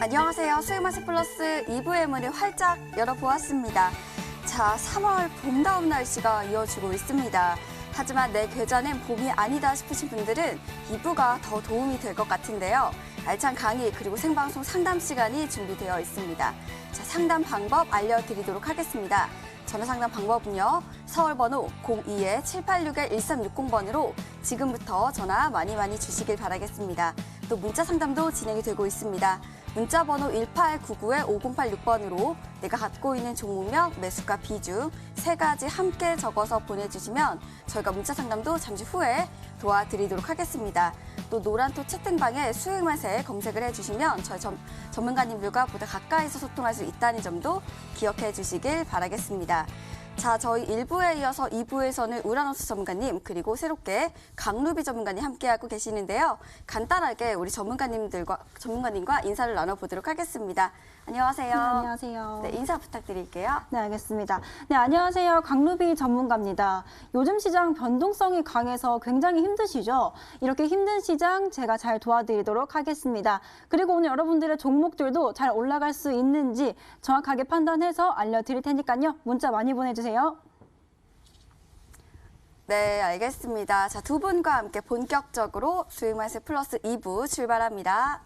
안녕하세요. 수익마켓 플러스 2부의 문을 활짝 열어보았습니다. 자, 3월 봄다운 날씨가 이어지고 있습니다. 하지만 내 계좌는 봄이 아니다 싶으신 분들은 2부가 더 도움이 될 것 같은데요. 알찬 강의 그리고 생방송 상담 시간이 준비되어 있습니다. 자, 상담 방법 알려드리도록 하겠습니다. 전화 상담 방법은요. 서울번호 02-786-1360번으로 지금부터 전화 많이 주시길 바라겠습니다. 또 문자 상담도 진행이 되고 있습니다. 문자 번호 1899-5086번으로 내가 갖고 있는 종목명, 매수가, 비중 3가지 함께 적어서 보내주시면 저희가 문자 상담도 잠시 후에 도와드리도록 하겠습니다. 또 노란토 채팅방에 수익맛에 검색을 해주시면 저희 전문가님들과 보다 가까이서 소통할 수 있다는 점도 기억해 주시길 바라겠습니다. 자, 저희 1부에 이어서 2부에서는 우라노스 전문가님 그리고 새롭게 강루비 전문가님 함께하고 계시는데요. 간단하게 우리 전문가님과 인사를 나눠보도록 하겠습니다. 안녕하세요. 네, 안녕하세요. 네, 인사 부탁드릴게요. 네, 알겠습니다. 네, 안녕하세요. 강루비 전문가입니다. 요즘 시장 변동성이 강해서 굉장히 힘드시죠? 이렇게 힘든 시장 제가 잘 도와드리도록 하겠습니다. 그리고 오늘 여러분들의 종목들도 잘 올라갈 수 있는지 정확하게 판단해서 알려드릴 테니까요. 문자 많이 보내주세요. 네, 알겠습니다. 자, 두 분과 함께 본격적으로 수익마켓 플러스 2부 출발합니다.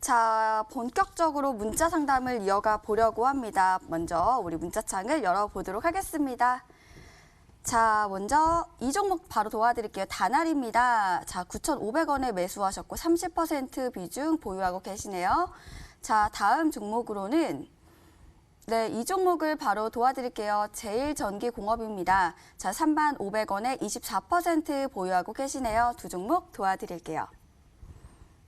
자, 본격적으로 문자 상담을 이어가 보려고 합니다. 먼저 우리 문자창을 열어보도록 하겠습니다. 자, 먼저 이 종목 바로 도와드릴게요. 다날입니다. 자, 9,500원에 매수하셨고 30% 비중 보유하고 계시네요. 자, 다음 종목으로는 네, 이 종목을 바로 도와드릴게요. 제일전기공업입니다. 자, 3,500원에 24% 보유하고 계시네요. 두 종목 도와드릴게요.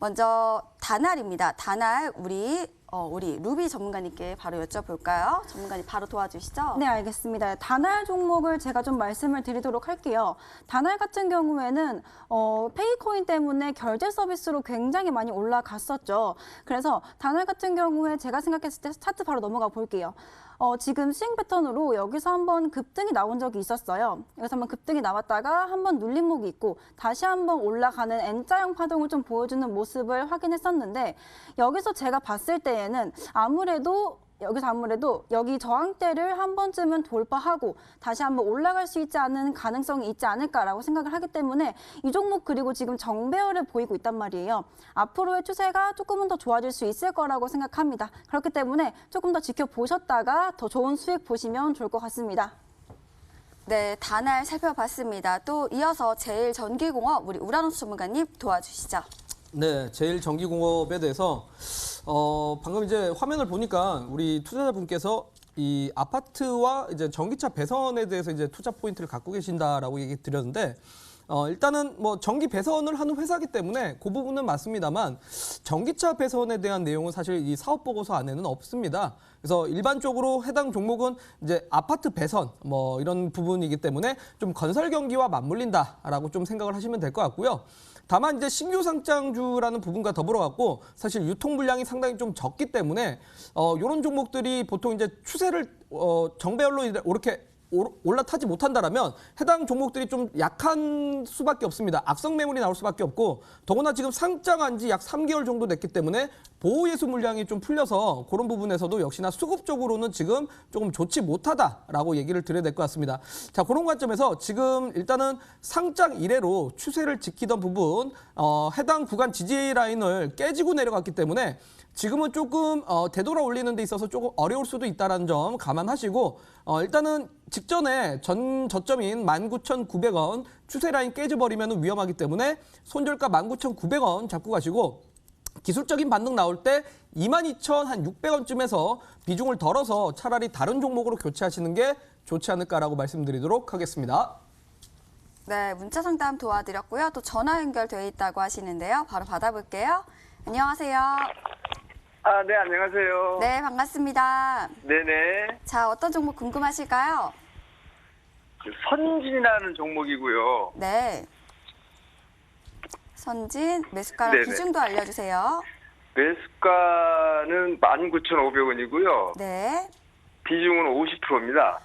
먼저 다날입니다. 다날 우리 루비 전문가님께 바로 여쭤볼까요? 전문가님 바로 도와주시죠? 네, 알겠습니다. 다날 종목을 제가 좀 말씀을 드리도록 할게요. 다날 같은 경우에는 페이코인 때문에 결제 서비스로 굉장히 많이 올라갔었죠. 그래서 다날 같은 경우에 제가 생각했을 때 차트 바로 넘어가 볼게요. 지금 스윙 패턴으로 여기서 한번 급등이 나온 적이 있었어요. 여기서 한번 급등이 나왔다가 한번 눌림목이 있고 다시 한번 올라가는 N자형 파동을 좀 보여주는 모습을 확인했었는데 여기서 제가 봤을 때에는 아무래도 여기 저항대를 한 번쯤은 돌파하고 다시 한번 올라갈 수 있지 않은 가능성이 있지 않을까라고 생각을 하기 때문에 이 종목 그리고 지금 정배열을 보이고 있단 말이에요. 앞으로의 추세가 조금은 더 좋아질 수 있을 거라고 생각합니다. 그렇기 때문에 조금 더 지켜보셨다가 더 좋은 수익 보시면 좋을 것 같습니다. 네, 다날 살펴봤습니다. 또 이어서 제일전기공업 우리 우라노스 전문가님 도와주시죠. 네, 제일전기공업에 대해서 방금 이제 화면을 보니까 우리 투자자분께서 이 아파트와 이제 전기차 배선에 대해서 이제 투자 포인트를 갖고 계신다라고 얘기 드렸는데 일단은 뭐 전기 배선을 하는 회사이기 때문에 그 부분은 맞습니다만 전기차 배선에 대한 내용은 사실 이 사업 보고서 안에는 없습니다. 그래서 일반적으로 해당 종목은 이제 아파트 배선 뭐 이런 부분이기 때문에 좀 건설 경기와 맞물린다라고 좀 생각을 하시면 될 것 같고요. 다만 이제 신규 상장주라는 부분과 더불어 갖고 사실 유통 물량이 상당히 좀 적기 때문에 이런 종목들이 보통 이제 추세를 정배열로 이렇게 올라타지 못한다라면 해당 종목들이 좀 약한 수밖에 없습니다. 악성 매물이 나올 수밖에 없고 더구나 지금 상장한 지 약 3개월 정도 됐기 때문에 보호예수 물량이 좀 풀려서 그런 부분에서도 역시나 수급적으로는 지금 조금 좋지 못하다라고 얘기를 드려야 될 것 같습니다. 자, 그런 관점에서 지금 일단은 상장 이래로 추세를 지키던 부분 해당 구간 지지 라인을 깨지고 내려갔기 때문에 지금은 조금 되돌아 올리는 데 있어서 조금 어려울 수도 있다는 점 감안하시고 일단은 직전에 저점인 19,900원 추세 라인 깨져버리면 위험하기 때문에 손절가 19,900원 잡고 가시고 기술적인 반등 나올 때 22,600원쯤에서 비중을 덜어서 차라리 다른 종목으로 교체하시는 게 좋지 않을까라고 말씀드리도록 하겠습니다. 네, 문자 상담 도와드렸고요. 또 전화 연결되어 있다고 하시는데요. 바로 받아볼게요. 안녕하세요. 네, 안녕하세요. 네, 반갑습니다. 네네. 자, 어떤 종목 궁금하실까요? 선진이라는 종목이고요. 네. 선진, 매수가랑 네네. 비중도 알려주세요. 매수가는 19,500원이고요. 네. 비중은 50%입니다.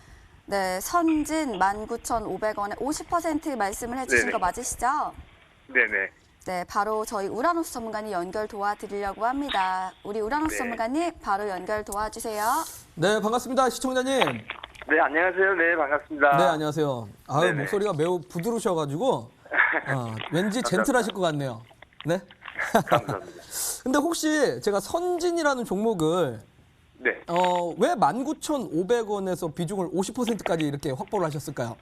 네, 선진 19,500원에 50% 말씀을 해주신 네네. 거 맞으시죠? 네네. 네, 바로 저희 우라노스 전문가님 연결 도와드리려고 합니다. 우리 우라노스 네. 전문가님 바로 연결 도와주세요. 네, 반갑습니다. 시청자님. 네, 안녕하세요. 네, 반갑습니다. 네, 안녕하세요. 아유, 네네. 목소리가 매우 부드러우셔가지고 왠지 젠틀하실 것 같네요. 네. 감사합니다. 근데 혹시 제가 선진이라는 종목을 네. 왜 19,500원에서 비중을 50%까지 이렇게 확보를 하셨을까요?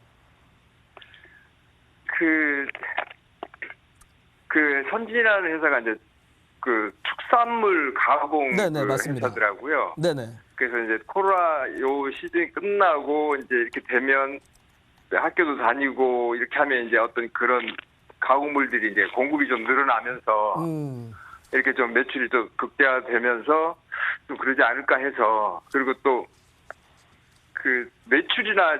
그 선진이라는 회사가 이제 그 축산물 가공 네네, 그 맞습니다. 회사더라고요. 네네. 그래서 이제 코로나 요 시즌이 끝나고 이제 이렇게 되면 학교도 다니고 이렇게 하면 이제 어떤 그런 가공물들이 이제 공급이 좀 늘어나면서 이렇게 좀 매출이 좀 극대화되면서 좀 그러지 않을까 해서, 그리고 또 그 매출이나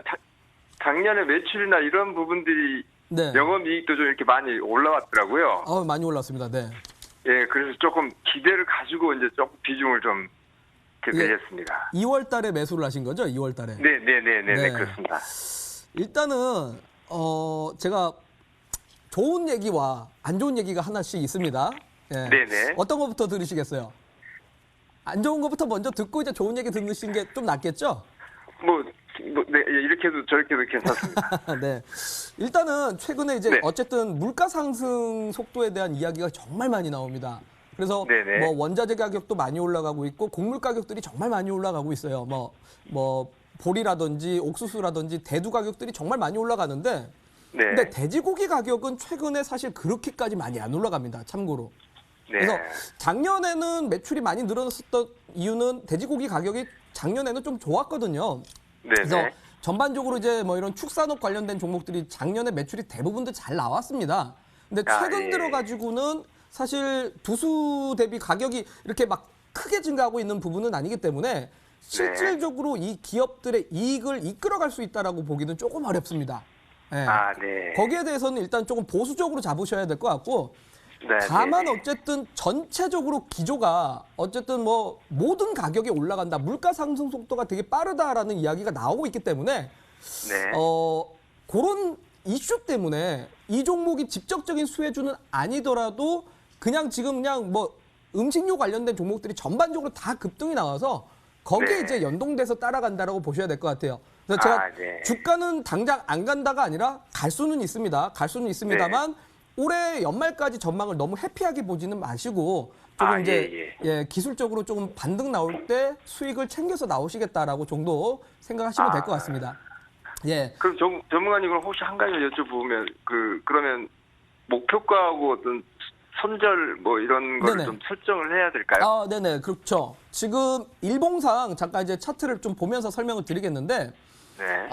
작년에 매출이나 이런 부분들이 네. 영업이익도 좀 이렇게 많이 올라왔더라고요. 많이 올랐습니다. 네. 예, 그래서 조금 기대를 가지고 이제 조금 비중을 좀 이렇게 예. 늘렸습니다. 2월 달에 매수를 하신 거죠? 2월 달에. 네, 네. 그렇습니다. 일단은 제가 좋은 얘기와 안 좋은 얘기가 하나씩 있습니다. 예. 네네. 어떤 것부터 들으시겠어요? 안 좋은 것부터 먼저 듣고 이제 좋은 얘기 듣는 게 좀 낫겠죠? 네, 이렇게 해도 저렇게 해도 괜찮습니다. 네. 일단은 최근에 이제 네. 어쨌든 물가 상승 속도에 대한 이야기가 정말 많이 나옵니다. 그래서 네네. 뭐 원자재 가격도 많이 올라가고 있고 곡물 가격들이 정말 많이 올라가고 있어요. 뭐 보리라든지 옥수수라든지 대두 가격들이 정말 많이 올라가는데 네. 근데 돼지고기 가격은 최근에 사실 그렇게까지 많이 안 올라갑니다. 참고로. 네. 그래서 작년에는 매출이 많이 늘어났었던 이유는 돼지고기 가격이 작년에는 좀 좋았거든요. 그래서 네네. 전반적으로 이제 뭐 이런 축산업 관련된 종목들이 작년에 매출이 대부분도 잘 나왔습니다. 근데 아, 최근 예. 들어가지고는 사실 두수 대비 가격이 이렇게 막 크게 증가하고 있는 부분은 아니기 때문에 실질적으로 이 기업들의 이익을 이끌어갈 수 있다라고 보기는 조금 어렵습니다. 예. 네. 거기에 대해서는 일단 조금 보수적으로 잡으셔야 될 것 같고 네, 다만 네네. 어쨌든 전체적으로 기조가 어쨌든 뭐 모든 가격이 올라간다. 물가 상승 속도가 되게 빠르다라는 이야기가 나오고 있기 때문에 네. 그런 이슈 때문에 이 종목이 직접적인 수혜주는 아니더라도 그냥 지금 그냥 뭐 음식료 관련된 종목들이 전반적으로 다 급등이 나와서 거기에 네. 이제 연동돼서 따라간다라고 보셔야 될 것 같아요. 그래서 제가 네. 주가는 당장 안 간다가 아니라 갈 수는 있습니다. 갈 수는 있습니다만 올해 연말까지 전망을 너무 해피하게 보지는 마시고 조금 이제 기술적으로 조금 반등 나올 때 수익을 챙겨서 나오시겠다라고 정도 생각하시면 될 것 같습니다. 예. 그럼 전문가님 그럼 혹시 한 가지 여쭤보면 그러면 목표가하고 어떤 손절 뭐 이런 걸 네네. 좀 설정을 해야 될까요? 네네. 그렇죠. 지금 일봉상 잠깐 이제 차트를 좀 보면서 설명을 드리겠는데 네.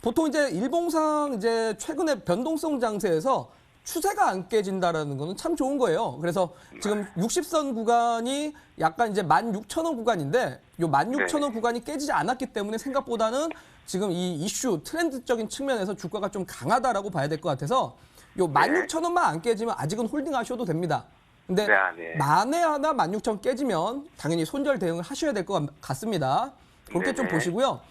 보통 이제 일봉상 이제 최근에 변동성 장세에서 추세가 안 깨진다라는 거는 참 좋은 거예요. 그래서 지금 60선 구간이 약간 이제 16,000원 구간인데 요 16,000원 구간이 깨지지 않았기 때문에 생각보다는 지금 이 이슈 트렌드적인 측면에서 주가가 좀 강하다라고 봐야 될 것 같아서 요 16,000원만 안 깨지면 아직은 홀딩하셔도 됩니다. 근데 만에 하나 16,000원 깨지면 당연히 손절 대응을 하셔야 될 것 같습니다. 그렇게 좀 보시고요.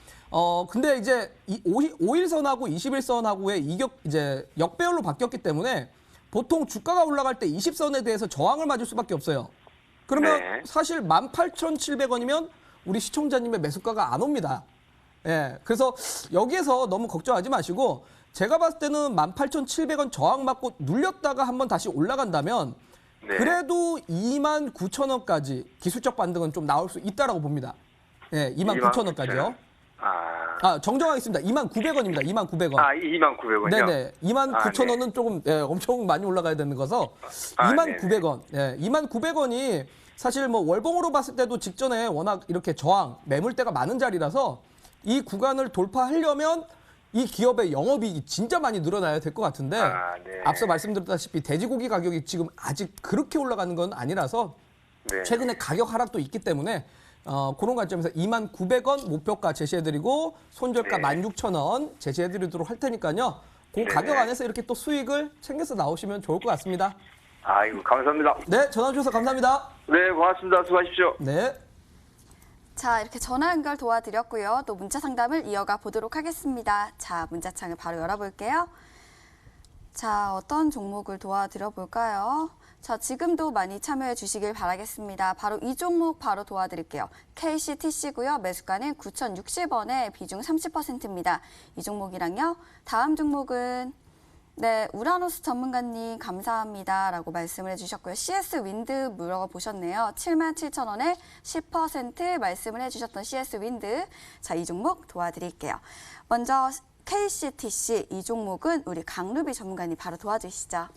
근데 이제 5일선하고 21선하고의 이제 역배열로 바뀌었기 때문에 보통 주가가 올라갈 때 20선에 대해서 저항을 맞을 수밖에 없어요. 그러면 사실 18,700원이면 우리 시청자님의 매수가가 안 옵니다. 예. 그래서 여기에서 너무 걱정하지 마시고 제가 봤을 때는 18,700원 저항 맞고 눌렸다가 한번 다시 올라간다면 그래도 29,000원까지 기술적 반등은 좀 나올 수 있다라고 봅니다. 예, 29,000원까지요. 정정하겠습니다. 2,900원입니다. 2,900원. 2,900원이요? 네네. 29,000원은 조금 엄청 많이 올라가야 되는 거서 2,900원. 예, 2,900원이 사실 뭐 월봉으로 봤을 때도 직전에 워낙 이렇게 저항, 매물대가 많은 자리라서 이 구간을 돌파하려면 이 기업의 영업이익이 진짜 많이 늘어나야 될 것 같은데 앞서 말씀드렸다시피 돼지고기 가격이 지금 아직 그렇게 올라가는 건 아니라서 최근에 가격 하락도 있기 때문에 그런 관점에서 2,900원 목표가 제시해드리고 손절가 16,000원 제시해드리도록 할 테니까요. 그 가격 안에서 이렇게 또 수익을 챙겨서 나오시면 좋을 것 같습니다. 아이고, 감사합니다. 네, 전화 주셔서 감사합니다. 네, 고맙습니다. 수고하십시오. 네. 자, 이렇게 전화 연결 도와드렸고요. 또 문자 상담을 이어가 보도록 하겠습니다. 자, 문자창을 바로 열어볼게요. 자, 어떤 종목을 도와드려 볼까요? 자, 지금도 많이 참여해 주시길 바라겠습니다. 바로 이 종목 바로 도와드릴게요. KCTC고요. 매수가는 9,060원에 비중 30%입니다. 이 종목이랑요. 다음 종목은 네, 우라노스 전문가님 감사합니다 라고 말씀을 해주셨고요. CS 윈드 물어보셨네요. 77,000원에 10% 말씀을 해주셨던 CS 윈드. 자, 이 종목 도와드릴게요. 먼저 KCTC 이 종목은 우리 강루비 전문가님 바로 도와주시죠.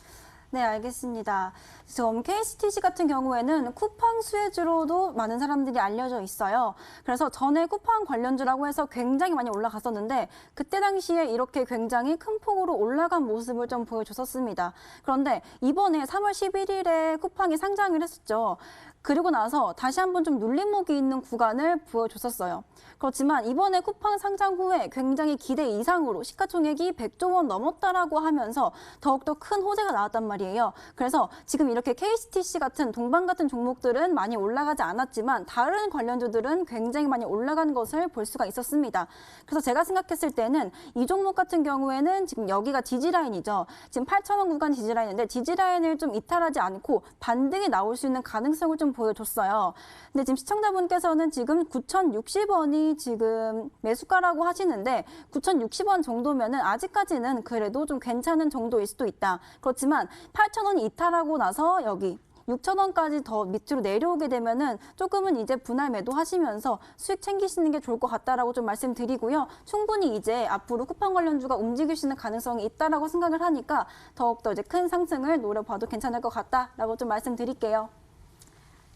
네, 알겠습니다. 지금 KCTC 같은 경우에는 쿠팡 수혜주로도 많은 사람들이 알려져 있어요. 그래서 전에 쿠팡 관련주라고 해서 굉장히 많이 올라갔었는데 그때 당시에 이렇게 굉장히 큰 폭으로 올라간 모습을 좀 보여줬었습니다. 그런데 이번에 3월 11일에 쿠팡이 상장을 했었죠. 그리고 나서 다시 한번 좀 눌림목이 있는 구간을 보여줬었어요. 그렇지만 이번에 쿠팡 상장 후에 굉장히 기대 이상으로 시가총액이 100조 원 넘었다라고 하면서 더욱더 큰 호재가 나왔단 말이에요. 그래서 지금 이렇게 KCTC 같은 동반 같은 종목들은 많이 올라가지 않았지만 다른 관련주들은 굉장히 많이 올라간 것을 볼 수가 있었습니다. 그래서 제가 생각했을 때는 이 종목 같은 경우에는 지금 여기가 지지라인이죠. 지금 8,000원 구간 지지라인인데 지지라인을 좀 이탈하지 않고 반등이 나올 수 있는 가능성을 좀 보여줬어요. 근데 지금 시청자분께서는 지금 9,060원이 지금 매수가라고 하시는데 9,060원 정도면은 아직까지는 그래도 좀 괜찮은 정도일 수도 있다. 그렇지만 8,000원이 이탈하고 나서 여기 6,000원까지 더 밑으로 내려오게 되면은 조금은 이제 분할 매도하시면서 수익 챙기시는 게 좋을 것 같다라고 좀 말씀드리고요. 충분히 이제 앞으로 쿠팡 관련주가 움직일 수 있는 가능성이 있다라고 생각을 하니까 더욱더 이제 큰 상승을 노려봐도 괜찮을 것 같다라고 좀 말씀드릴게요.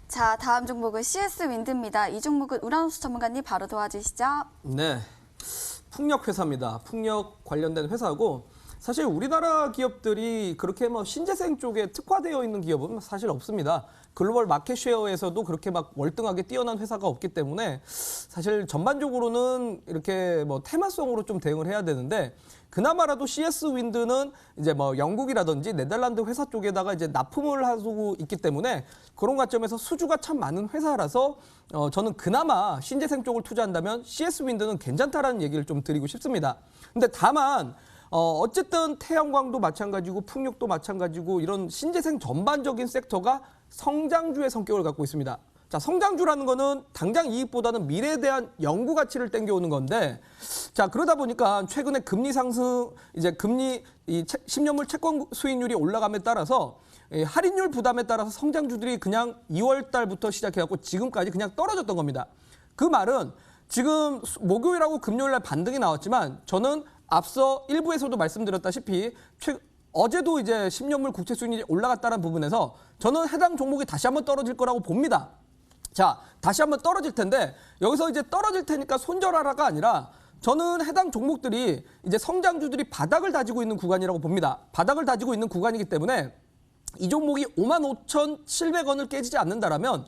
자, 다음 종목은 CS 윈드입니다. 이 종목은 우라노스 전문가님 바로 도와주시죠. 네. 풍력 회사입니다. 풍력 관련된 회사고 사실 우리나라 기업들이 그렇게 뭐 신재생 쪽에 특화되어 있는 기업은 사실 없습니다. 글로벌 마켓 쉐어에서도 그렇게 막 월등하게 뛰어난 회사가 없기 때문에 사실 전반적으로는 이렇게 뭐 테마성으로 좀 대응을 해야 되는데 그나마라도 CS 윈드는 이제 뭐 영국이라든지 네덜란드 회사 쪽에다가 이제 납품을 하고 있기 때문에 그런 관점에서 수주가 참 많은 회사라서 저는 그나마 신재생 쪽을 투자한다면 CS 윈드는 괜찮다라는 얘기를 좀 드리고 싶습니다. 근데 다만 어쨌든 태양광도 마찬가지고 풍력도 마찬가지고 이런 신재생 전반적인 섹터가 성장주의 성격을 갖고 있습니다. 자, 성장주라는 거는 당장 이익보다는 미래에 대한 연구 가치를 땡겨오는 건데, 자, 그러다 보니까 최근에 금리 상승, 이제 금리, 이 10년물 채권 수익률이 올라감에 따라서 할인율 부담에 따라서 성장주들이 그냥 2월 달부터 시작해갖고 지금까지 그냥 떨어졌던 겁니다. 그 말은 지금 목요일하고 금요일 날 반등이 나왔지만 저는 앞서 일부에서도 말씀드렸다시피 어제도 이제 10년물 국채 수익률이 올라갔다는 부분에서 저는 해당 종목이 다시 한번 떨어질 거라고 봅니다. 자, 다시 한번 떨어질 텐데 여기서 이제 떨어질 테니까 손절하라가 아니라 저는 해당 종목들이 이제 성장주들이 바닥을 다지고 있는 구간이라고 봅니다. 바닥을 다지고 있는 구간이기 때문에 이 종목이 55,700원을 깨지지 않는다라면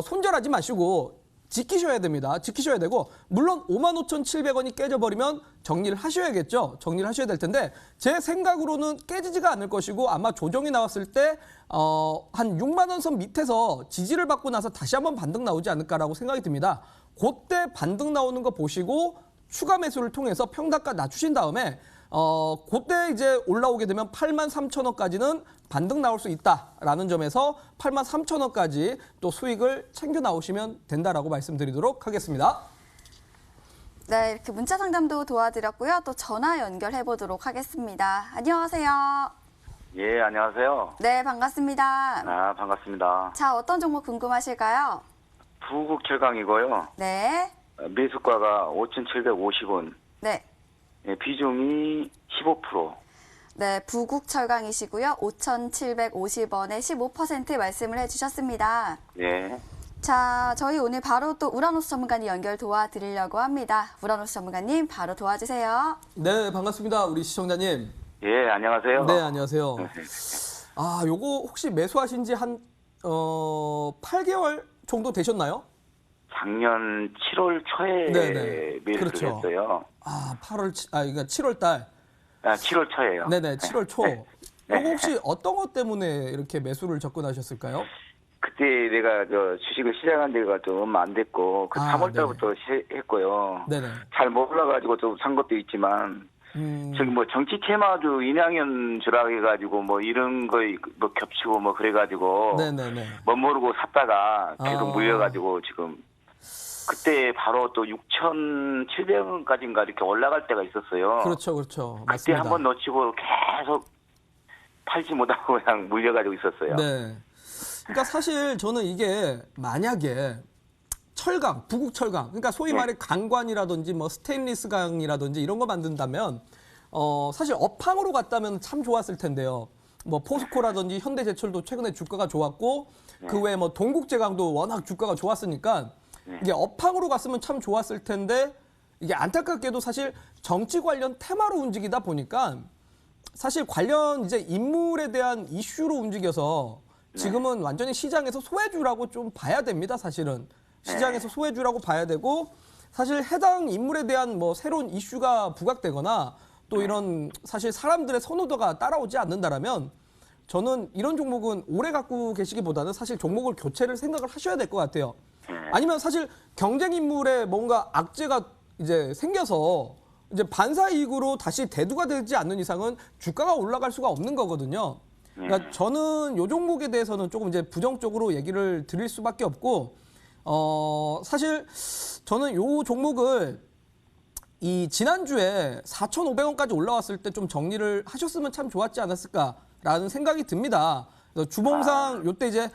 손절하지 마시고 지키셔야 됩니다. 지키셔야 되고 물론 55,700원이 깨져버리면 정리를 하셔야겠죠. 정리를 하셔야 될 텐데 제 생각으로는 깨지지가 않을 것이고 아마 조정이 나왔을 때 한 6만 원 선 밑에서 지지를 받고 나서 다시 한번 반등 나오지 않을까라고 생각이 듭니다. 그때 반등 나오는 거 보시고 추가 매수를 통해서 평단가 낮추신 다음에 그때 이제 올라오게 되면 83,000원까지는 반등 나올 수 있다라는 점에서 83,000원까지 또 수익을 챙겨 나오시면 된다라고 말씀드리도록 하겠습니다. 네, 이렇게 문자 상담도 도와드렸고요. 또 전화 연결해 보도록 하겠습니다. 안녕하세요. 예, 안녕하세요. 네, 반갑습니다. 아, 반갑습니다. 자, 어떤 종목 궁금하실까요? 부국철강이고요. 네, 매수가가 5,750원. 네. 예, 비중이 15%. 네, 부국철강이시고요. 5,750원에 15% 말씀을 해주셨습니다. 예. 자, 저희 오늘 바로 또 우라노스 전문가님 연결 도와드리려고 합니다. 우라노스 전문가님 바로 도와주세요. 네, 반갑습니다. 우리 시청자님. 예, 안녕하세요. 네, 안녕하세요. 아, 요거 혹시 매수하신 지 한 8개월 정도 되셨나요? 작년 7월 초에 네네. 매수를 그렇죠. 했어요. 아, 그러니까 7월 달. 아, 7월 초에요. 네네, 7월 초. 이거 혹시 어떤 것 때문에 이렇게 매수를 접근하셨을까요? 그때 내가 저 주식을 시작한 지가 좀 얼마 안 됐고 그 아, 3월 달부터 시작했고요. 네네. 잘 몰라가지고 좀 산 것도 있지만 저기 뭐 정치 테마주 이낙연 주라 해가지고 뭐 이런 거 뭐 겹치고 뭐 그래가지고 네네네. 뭐 모르고 샀다가 계속 아. 물려가지고 지금 그때 바로 또 6,700원까지인가 이렇게 올라갈 때가 있었어요. 그렇죠, 그렇죠. 그때 맞습니다. 한번 놓치고 계속 팔지 못하고 그냥 물려가지고 있었어요. 네. 그러니까 사실 저는 이게 만약에 철강, 부국 철강, 그러니까 소위 네. 말해 강관이라든지 뭐 스테인리스 강이라든지 이런 거 만든다면 사실 업황으로 갔다면 참 좋았을 텐데요. 뭐 포스코라든지 현대제철도 최근에 주가가 좋았고 그 외에 뭐 동국제강도 워낙 주가가 좋았으니까 이게 업황으로 갔으면 참 좋았을 텐데 이게 안타깝게도 사실 정치 관련 테마로 움직이다 보니까 사실 관련 이제 인물에 대한 이슈로 움직여서 지금은 완전히 시장에서 소외주라고 좀 봐야 됩니다. 사실은 시장에서 소외주라고 봐야 되고 사실 해당 인물에 대한 뭐 새로운 이슈가 부각되거나 또 이런 사실 사람들의 선호도가 따라오지 않는다라면 저는 이런 종목은 오래 갖고 계시기보다는 사실 종목을 교체를 생각을 하셔야 될 것 같아요. 아니면 사실 경쟁 인물에 뭔가 악재가 이제 생겨서 이제 반사 이익으로 다시 대두가 되지 않는 이상은 주가가 올라갈 수가 없는 거거든요. 그러니까 저는 이 종목에 대해서는 조금 이제 부정적으로 얘기를 드릴 수밖에 없고 사실 저는 이 종목을 이 지난주에 4,500원까지 올라왔을 때 좀 정리를 하셨으면 참 좋았지 않았을까라는 생각이 듭니다. 그래서 주봉상 요때 이제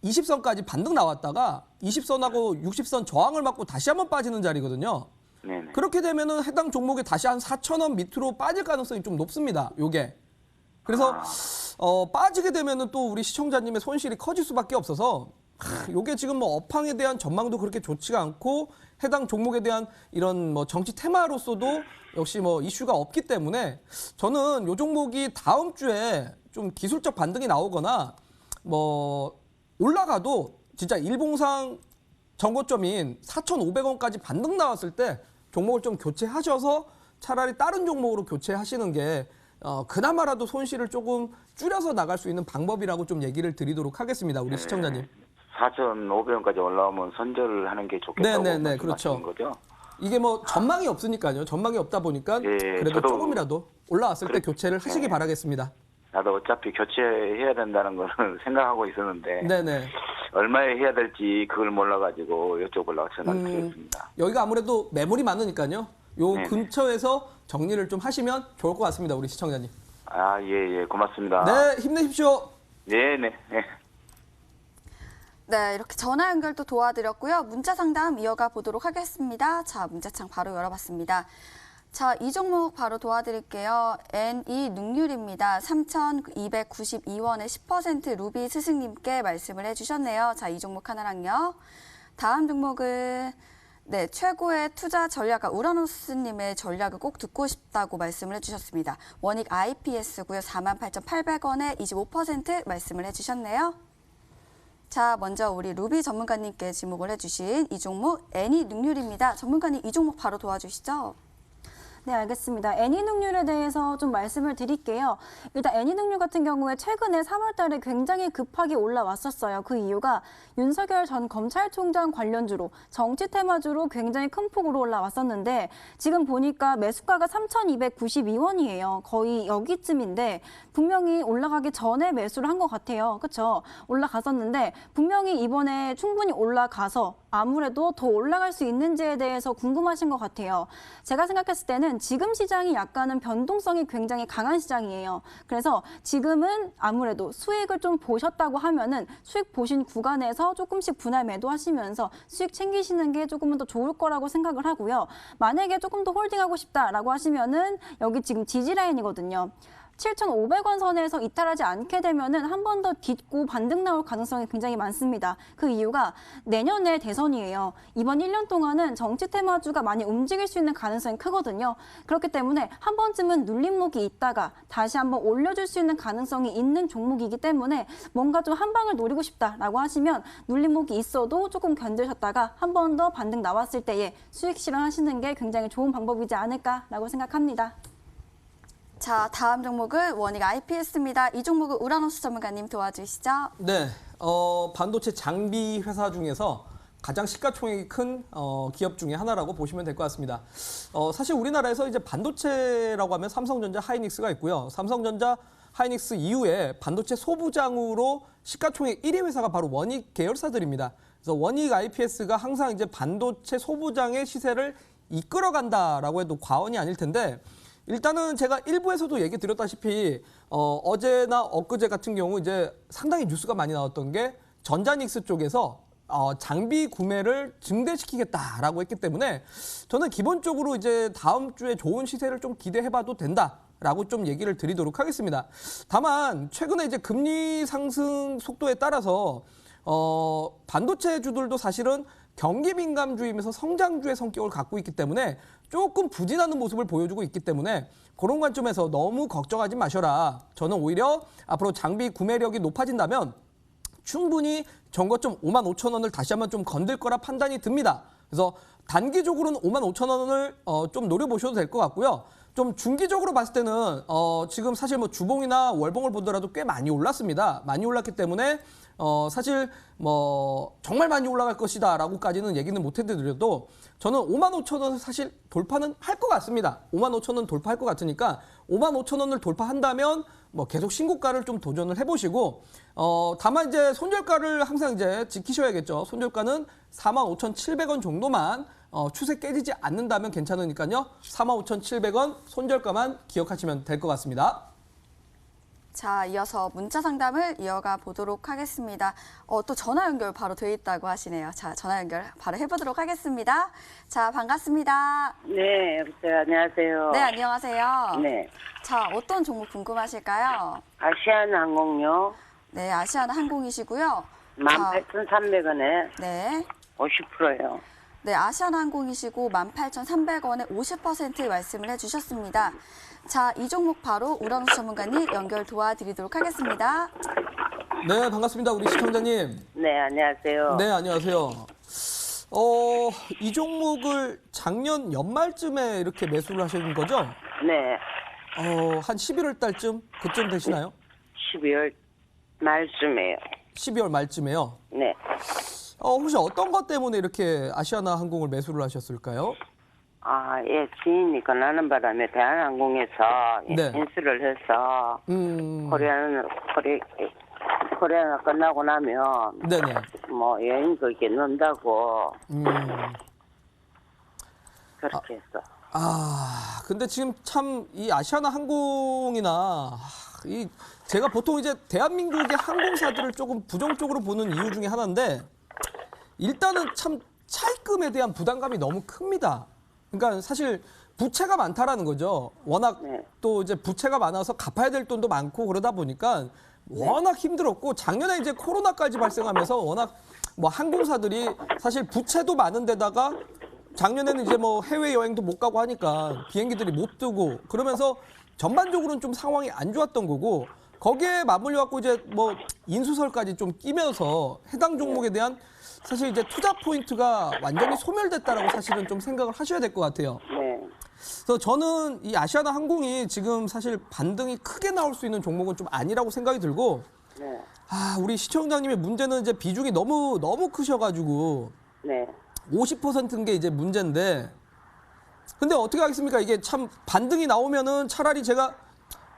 20선까지 반등 나왔다가 20선하고 60선 저항을 맞고 다시 한번 빠지는 자리거든요. 네네. 그렇게 되면은 해당 종목이 다시 한 4,000원 밑으로 빠질 가능성이 좀 높습니다. 요게. 그래서 빠지게 되면은 또 우리 시청자님의 손실이 커질 수밖에 없어서 요게 지금 뭐 업황에 대한 전망도 그렇게 좋지가 않고 해당 종목에 대한 이런 뭐 정치 테마로서도 역시 뭐 이슈가 없기 때문에 저는 요 종목이 다음 주에 좀 기술적 반등이 나오거나 뭐 올라가도 진짜 일봉상 정고점인 4,500원까지 반등 나왔을 때 종목을 좀 교체하셔서 차라리 다른 종목으로 교체하시는 게 그나마라도 손실을 조금 줄여서 나갈 수 있는 방법이라고 좀 얘기를 드리도록 하겠습니다. 우리 시청자님. 4,500원까지 올라오면 선절을 하는 게 좋겠다고 네네네, 말씀하시는 그렇죠. 거죠? 이게 뭐 전망이 없으니까요. 전망이 없다 보니까 예, 그래도 저도 조금이라도 올라왔을 때 교체를 하시기 네. 바라겠습니다. 나도 어차피 교체해야 된다는 거는 생각하고 있었는데 네네. 얼마에 해야 될지 그걸 몰라가지고 여쭤보려고 전화를 드렸습니다. 여기가 아무래도 매물이 많으니까요. 요 네네. 근처에서 정리를 좀 하시면 좋을 것 같습니다. 우리 시청자님. 아, 예, 고맙습니다. 네, 힘내십시오. 네네. 네, 이렇게 전화 연결도 도와드렸고요. 문자 상담 이어가 보도록 하겠습니다. 자, 문자창 바로 열어봤습니다. 자, 이 종목 바로 도와드릴게요. NE 능률입니다. 3,292원에 10% 루비 스승님께 말씀을 해주셨네요. 자, 이 종목 하나랑요. 다음 종목은 네, 최고의 투자 전략가 우라노스님의 전략을 꼭 듣고 싶다고 말씀을 해주셨습니다. 원익 IPS고요. 48,800원에 25% 말씀을 해주셨네요. 자, 먼저 우리 루비 전문가님께 지목을 해주신 이 종목 NE 능률입니다. 전문가님 이 종목 바로 도와주시죠. 네, 알겠습니다. 애니능률에 대해서 좀 말씀을 드릴게요. 일단 애니능률 같은 경우에 최근에 3월 달에 굉장히 급하게 올라왔었어요. 그 이유가 윤석열 전 검찰총장 관련주로 정치 테마주로 굉장히 큰 폭으로 올라왔었는데 지금 보니까 매수가가 3,292원이에요. 거의 여기쯤인데 분명히 올라가기 전에 매수를 한 것 같아요. 그렇죠? 올라갔었는데 분명히 이번에 충분히 올라가서 아무래도 더 올라갈 수 있는지에 대해서 궁금하신 것 같아요. 제가 생각했을 때는 지금 시장이 약간은 변동성이 굉장히 강한 시장이에요. 그래서 지금은 아무래도 수익을 좀 보셨다고 하면은 수익 보신 구간에서 조금씩 분할 매도하시면서 수익 챙기시는 게 조금은 더 좋을 거라고 생각을 하고요. 만약에 조금 더 홀딩하고 싶다라고 하시면은 여기 지금 지지 라인이거든요. 7,500원 선에서 이탈하지 않게 되면은 한 번 더 딛고 반등 나올 가능성이 굉장히 많습니다. 그 이유가 내년에 대선이에요. 이번 1년 동안은 정치 테마주가 많이 움직일 수 있는 가능성이 크거든요. 그렇기 때문에 한 번쯤은 눌림목이 있다가 다시 한번 올려줄 수 있는 가능성이 있는 종목이기 때문에 뭔가 좀 한 방을 노리고 싶다라고 하시면 눌림목이 있어도 조금 견디셨다가 한 번 더 반등 나왔을 때에 수익 실현하시는 게 굉장히 좋은 방법이지 않을까라고 생각합니다. 자, 다음 종목은 원익 IPS입니다. 이 종목은 우라노스 전문가님 도와주시죠. 네, 반도체 장비 회사 중에서 가장 시가총액이 큰 기업 중에 하나라고 보시면 될 것 같습니다. 사실 우리나라에서 이제 반도체라고 하면 삼성전자, 하이닉스가 있고요. 삼성전자, 하이닉스 이후에 반도체 소부장으로 시가총액 1위 회사가 바로 원익 계열사들입니다. 그래서 원익 IPS가 항상 이제 반도체 소부장의 시세를 이끌어간다라고 해도 과언이 아닐 텐데, 일단은 제가 일부에서도 얘기 드렸다시피 어제나 엊그제 같은 경우 이제 상당히 뉴스가 많이 나왔던 게 전자닉스 쪽에서 장비 구매를 증대시키겠다라고 했기 때문에 저는 기본적으로 이제 다음 주에 좋은 시세를 좀 기대해봐도 된다라고 좀 얘기를 드리도록 하겠습니다. 다만 최근에 이제 금리 상승 속도에 따라서 반도체주들도 사실은 경기 민감주이면서 성장주의 성격을 갖고 있기 때문에 조금 부진하는 모습을 보여주고 있기 때문에 그런 관점에서 너무 걱정하지 마셔라. 저는 오히려 앞으로 장비 구매력이 높아진다면 충분히 전고점 55,000원을 다시 한번 좀 건들 거라 판단이 듭니다. 그래서 단기적으로는 55,000원을 좀 노려보셔도 될 것 같고요. 좀 중기적으로 봤을 때는 지금 사실 뭐 주봉이나 월봉을 보더라도 꽤 많이 올랐습니다. 많이 올랐기 때문에 사실 뭐 정말 많이 올라갈 것이다라고까지는 얘기는 못 해드려도 저는 55,000원을 사실 돌파는 할 것 같습니다. 55,000원 돌파할 것 같으니까 55,000원을 돌파한다면 뭐 계속 신고가를 좀 도전을 해보시고 다만 이제 손절가를 항상 이제 지키셔야겠죠. 손절가는 45,700원 정도만 추세 깨지지 않는다면 괜찮으니까요. 45,700원 손절가만 기억하시면 될 것 같습니다. 자, 이어서 문자 상담을 이어가 보도록 하겠습니다. 또 전화 연결 바로 돼 있다고 하시네요. 자, 전화 연결 바로 해보도록 하겠습니다. 자, 반갑습니다. 네, 여보세요. 안녕하세요. 네, 안녕하세요. 네. 자, 어떤 종목 궁금하실까요? 아시아나항공요. 네, 아시아나항공이시고요. 18,300원에 네. 50%요. 네, 아시아나항공이시고 18,300원에 50% 말씀을 해주셨습니다. 자, 이 종목 바로 우라노스 전문가님 연결 도와드리도록 하겠습니다. 네, 반갑습니다. 우리 시청자님. 네, 안녕하세요. 네, 안녕하세요. 이 종목을 작년 연말쯤에 이렇게 매수를 하신 거죠? 네, 한 11월 달쯤 그쯤 되시나요? 12월 말쯤에요. 12월 말쯤에요. 네. 혹시 어떤 것 때문에 이렇게 아시아나 항공을 매수를 하셨을까요? 예, 지인이 전하는 바람에 대한항공에서 네. 인수를 해서 코리아가 끝나고 나면 네네. 뭐 여행도 이렇게 넣는다고 그렇게 했어. 근데 지금 참 이 아시아나 항공이나 제가 보통 이제 대한민국의 항공사들을 조금 부정적으로 보는 이유 중에 하나인데 일단은 참 차입금에 대한 부담감이 너무 큽니다. 그러니까 사실 부채가 많다라는 거죠. 워낙 네. 또 이제 부채가 많아서 갚아야 될 돈도 많고 그러다 보니까 워낙 힘들었고 작년에 이제 코로나까지 발생하면서 워낙 뭐 항공사들이 사실 부채도 많은 데다가 작년에는 이제 뭐 해외 여행도 못 가고 하니까 비행기들이 못 뜨고 그러면서 전반적으로는 좀 상황이 안 좋았던 거고 거기에 맞물려 갖고 이제 뭐 인수설까지 좀 끼면서 해당 종목에 대한 사실 이제 투자 포인트가 완전히 소멸됐다라고 사실은 좀 생각을 하셔야 될 것 같아요. 네. 그래서 저는 이 아시아나 항공이 지금 사실 반등이 크게 나올 수 있는 종목은 좀 아니라고 생각이 들고 네. 우리 시청자님의 문제는 이제 비중이 너무 크셔가지고 네. 50%인 게 이제 문제인데 근데 어떻게 하겠습니까? 이게 참 반등이 나오면은 차라리 제가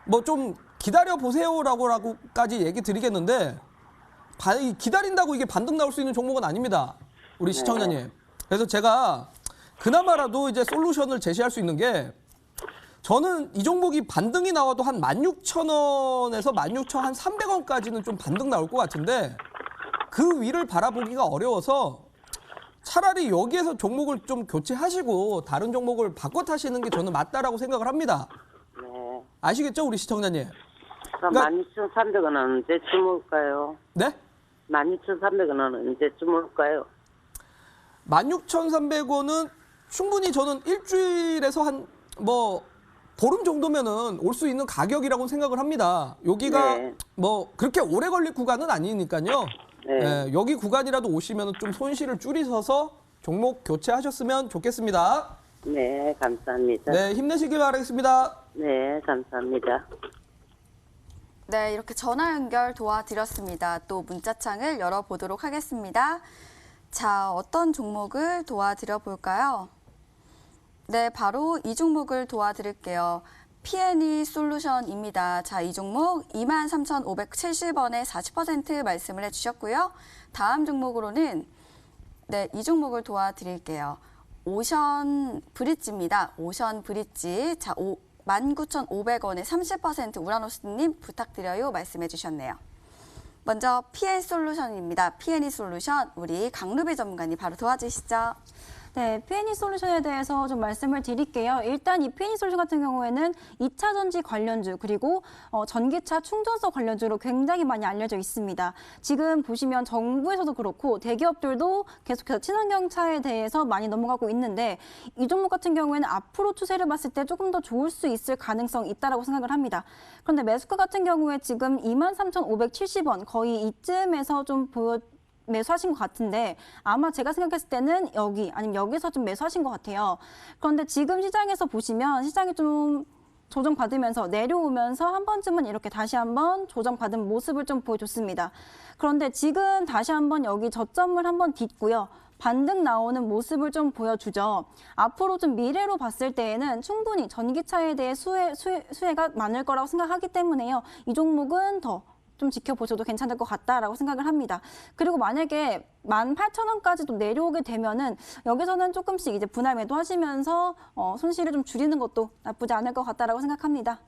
뭐 좀 기다려 보세요라고까지 얘기 드리겠는데 기다린다고 이게 반등 나올 수 있는 종목은 아닙니다. 우리 시청자님. 그래서 제가 그나마라도 이제 솔루션을 제시할 수 있는 게 저는 이 종목이 반등이 나와도 한 16,000원에서 16,300원까지는 좀 반등 나올 것 같은데 그 위를 바라보기가 어려워서 차라리 여기에서 종목을 좀 교체하시고 다른 종목을 바꿔 타시는 게 저는 맞다라고 생각을 합니다. 네. 아시겠죠, 우리 시청자님? 그럼 16,300원은 언제쯤 올까요? 네? 16,300원은 언제쯤 올까요? 16,300원은 충분히 저는 일주일에서 한 뭐 보름 정도면은 올 수 있는 가격이라고 생각을 합니다. 여기가 네. 뭐 그렇게 오래 걸릴 구간은 아니니까요. 네. 예, 여기 구간이라도 오시면 좀 손실을 줄이셔서 종목 교체하셨으면 좋겠습니다. 네, 감사합니다. 네, 힘내시길 바라겠습니다. 네, 감사합니다. 네, 이렇게 전화 연결 도와드렸습니다. 또 문자창을 열어보도록 하겠습니다. 자, 어떤 종목을 도와드려 볼까요? 네, 바로 이 종목을 도와드릴게요. P&E 솔루션입니다. 자, 이 종목 23,570원에 40% 말씀을 해주셨고요. 다음 종목으로는 네, 이 종목을 도와드릴게요. 오션 브릿지입니다. 오션 브릿지. 자, 19,500원에 30% 우라노스님 부탁드려요 말씀해 주셨네요. 먼저 P&E 솔루션입니다. P&E 솔루션 우리 강루비 전문가님 바로 도와주시죠. 네, P&E 솔루션에 대해서 좀 말씀을 드릴게요. 일단 이 P&E 솔루션 같은 경우에는 2차 전지 관련주 그리고 전기차 충전소 관련주로 굉장히 많이 알려져 있습니다. 지금 보시면 정부에서도 그렇고 대기업들도 계속해서 친환경차에 대해서 많이 넘어가고 있는데 이 종목 같은 경우에는 앞으로 추세를 봤을 때 조금 더 좋을 수 있을 가능성이 있다고 생각을 합니다. 그런데 매수가 같은 경우에 지금 23,570원 거의 이쯤에서 좀 매수하신 것 같은데 아마 제가 생각했을 때는 여기 아니면 여기서 좀 매수하신 것 같아요. 그런데 지금 시장에서 보시면 시장이 좀 조정받으면서 내려오면서 한 번쯤은 이렇게 다시 한번 조정받은 모습을 좀 보여줬습니다. 그런데 지금 다시 한번 여기 저점을 한번 딛고요. 반등 나오는 모습을 좀 보여주죠. 앞으로 좀 미래로 봤을 때에는 충분히 전기차에 대해 수혜가 많을 거라고 생각하기 때문에요. 이 종목은 더 좀 지켜보셔도 괜찮을 것 같다라고 생각을 합니다. 그리고 만약에 18,000원까지도 내려오게 되면은 여기서는 조금씩 이제 분할 매도하시면서 손실을 좀 줄이는 것도 나쁘지 않을 것 같다라고 생각합니다.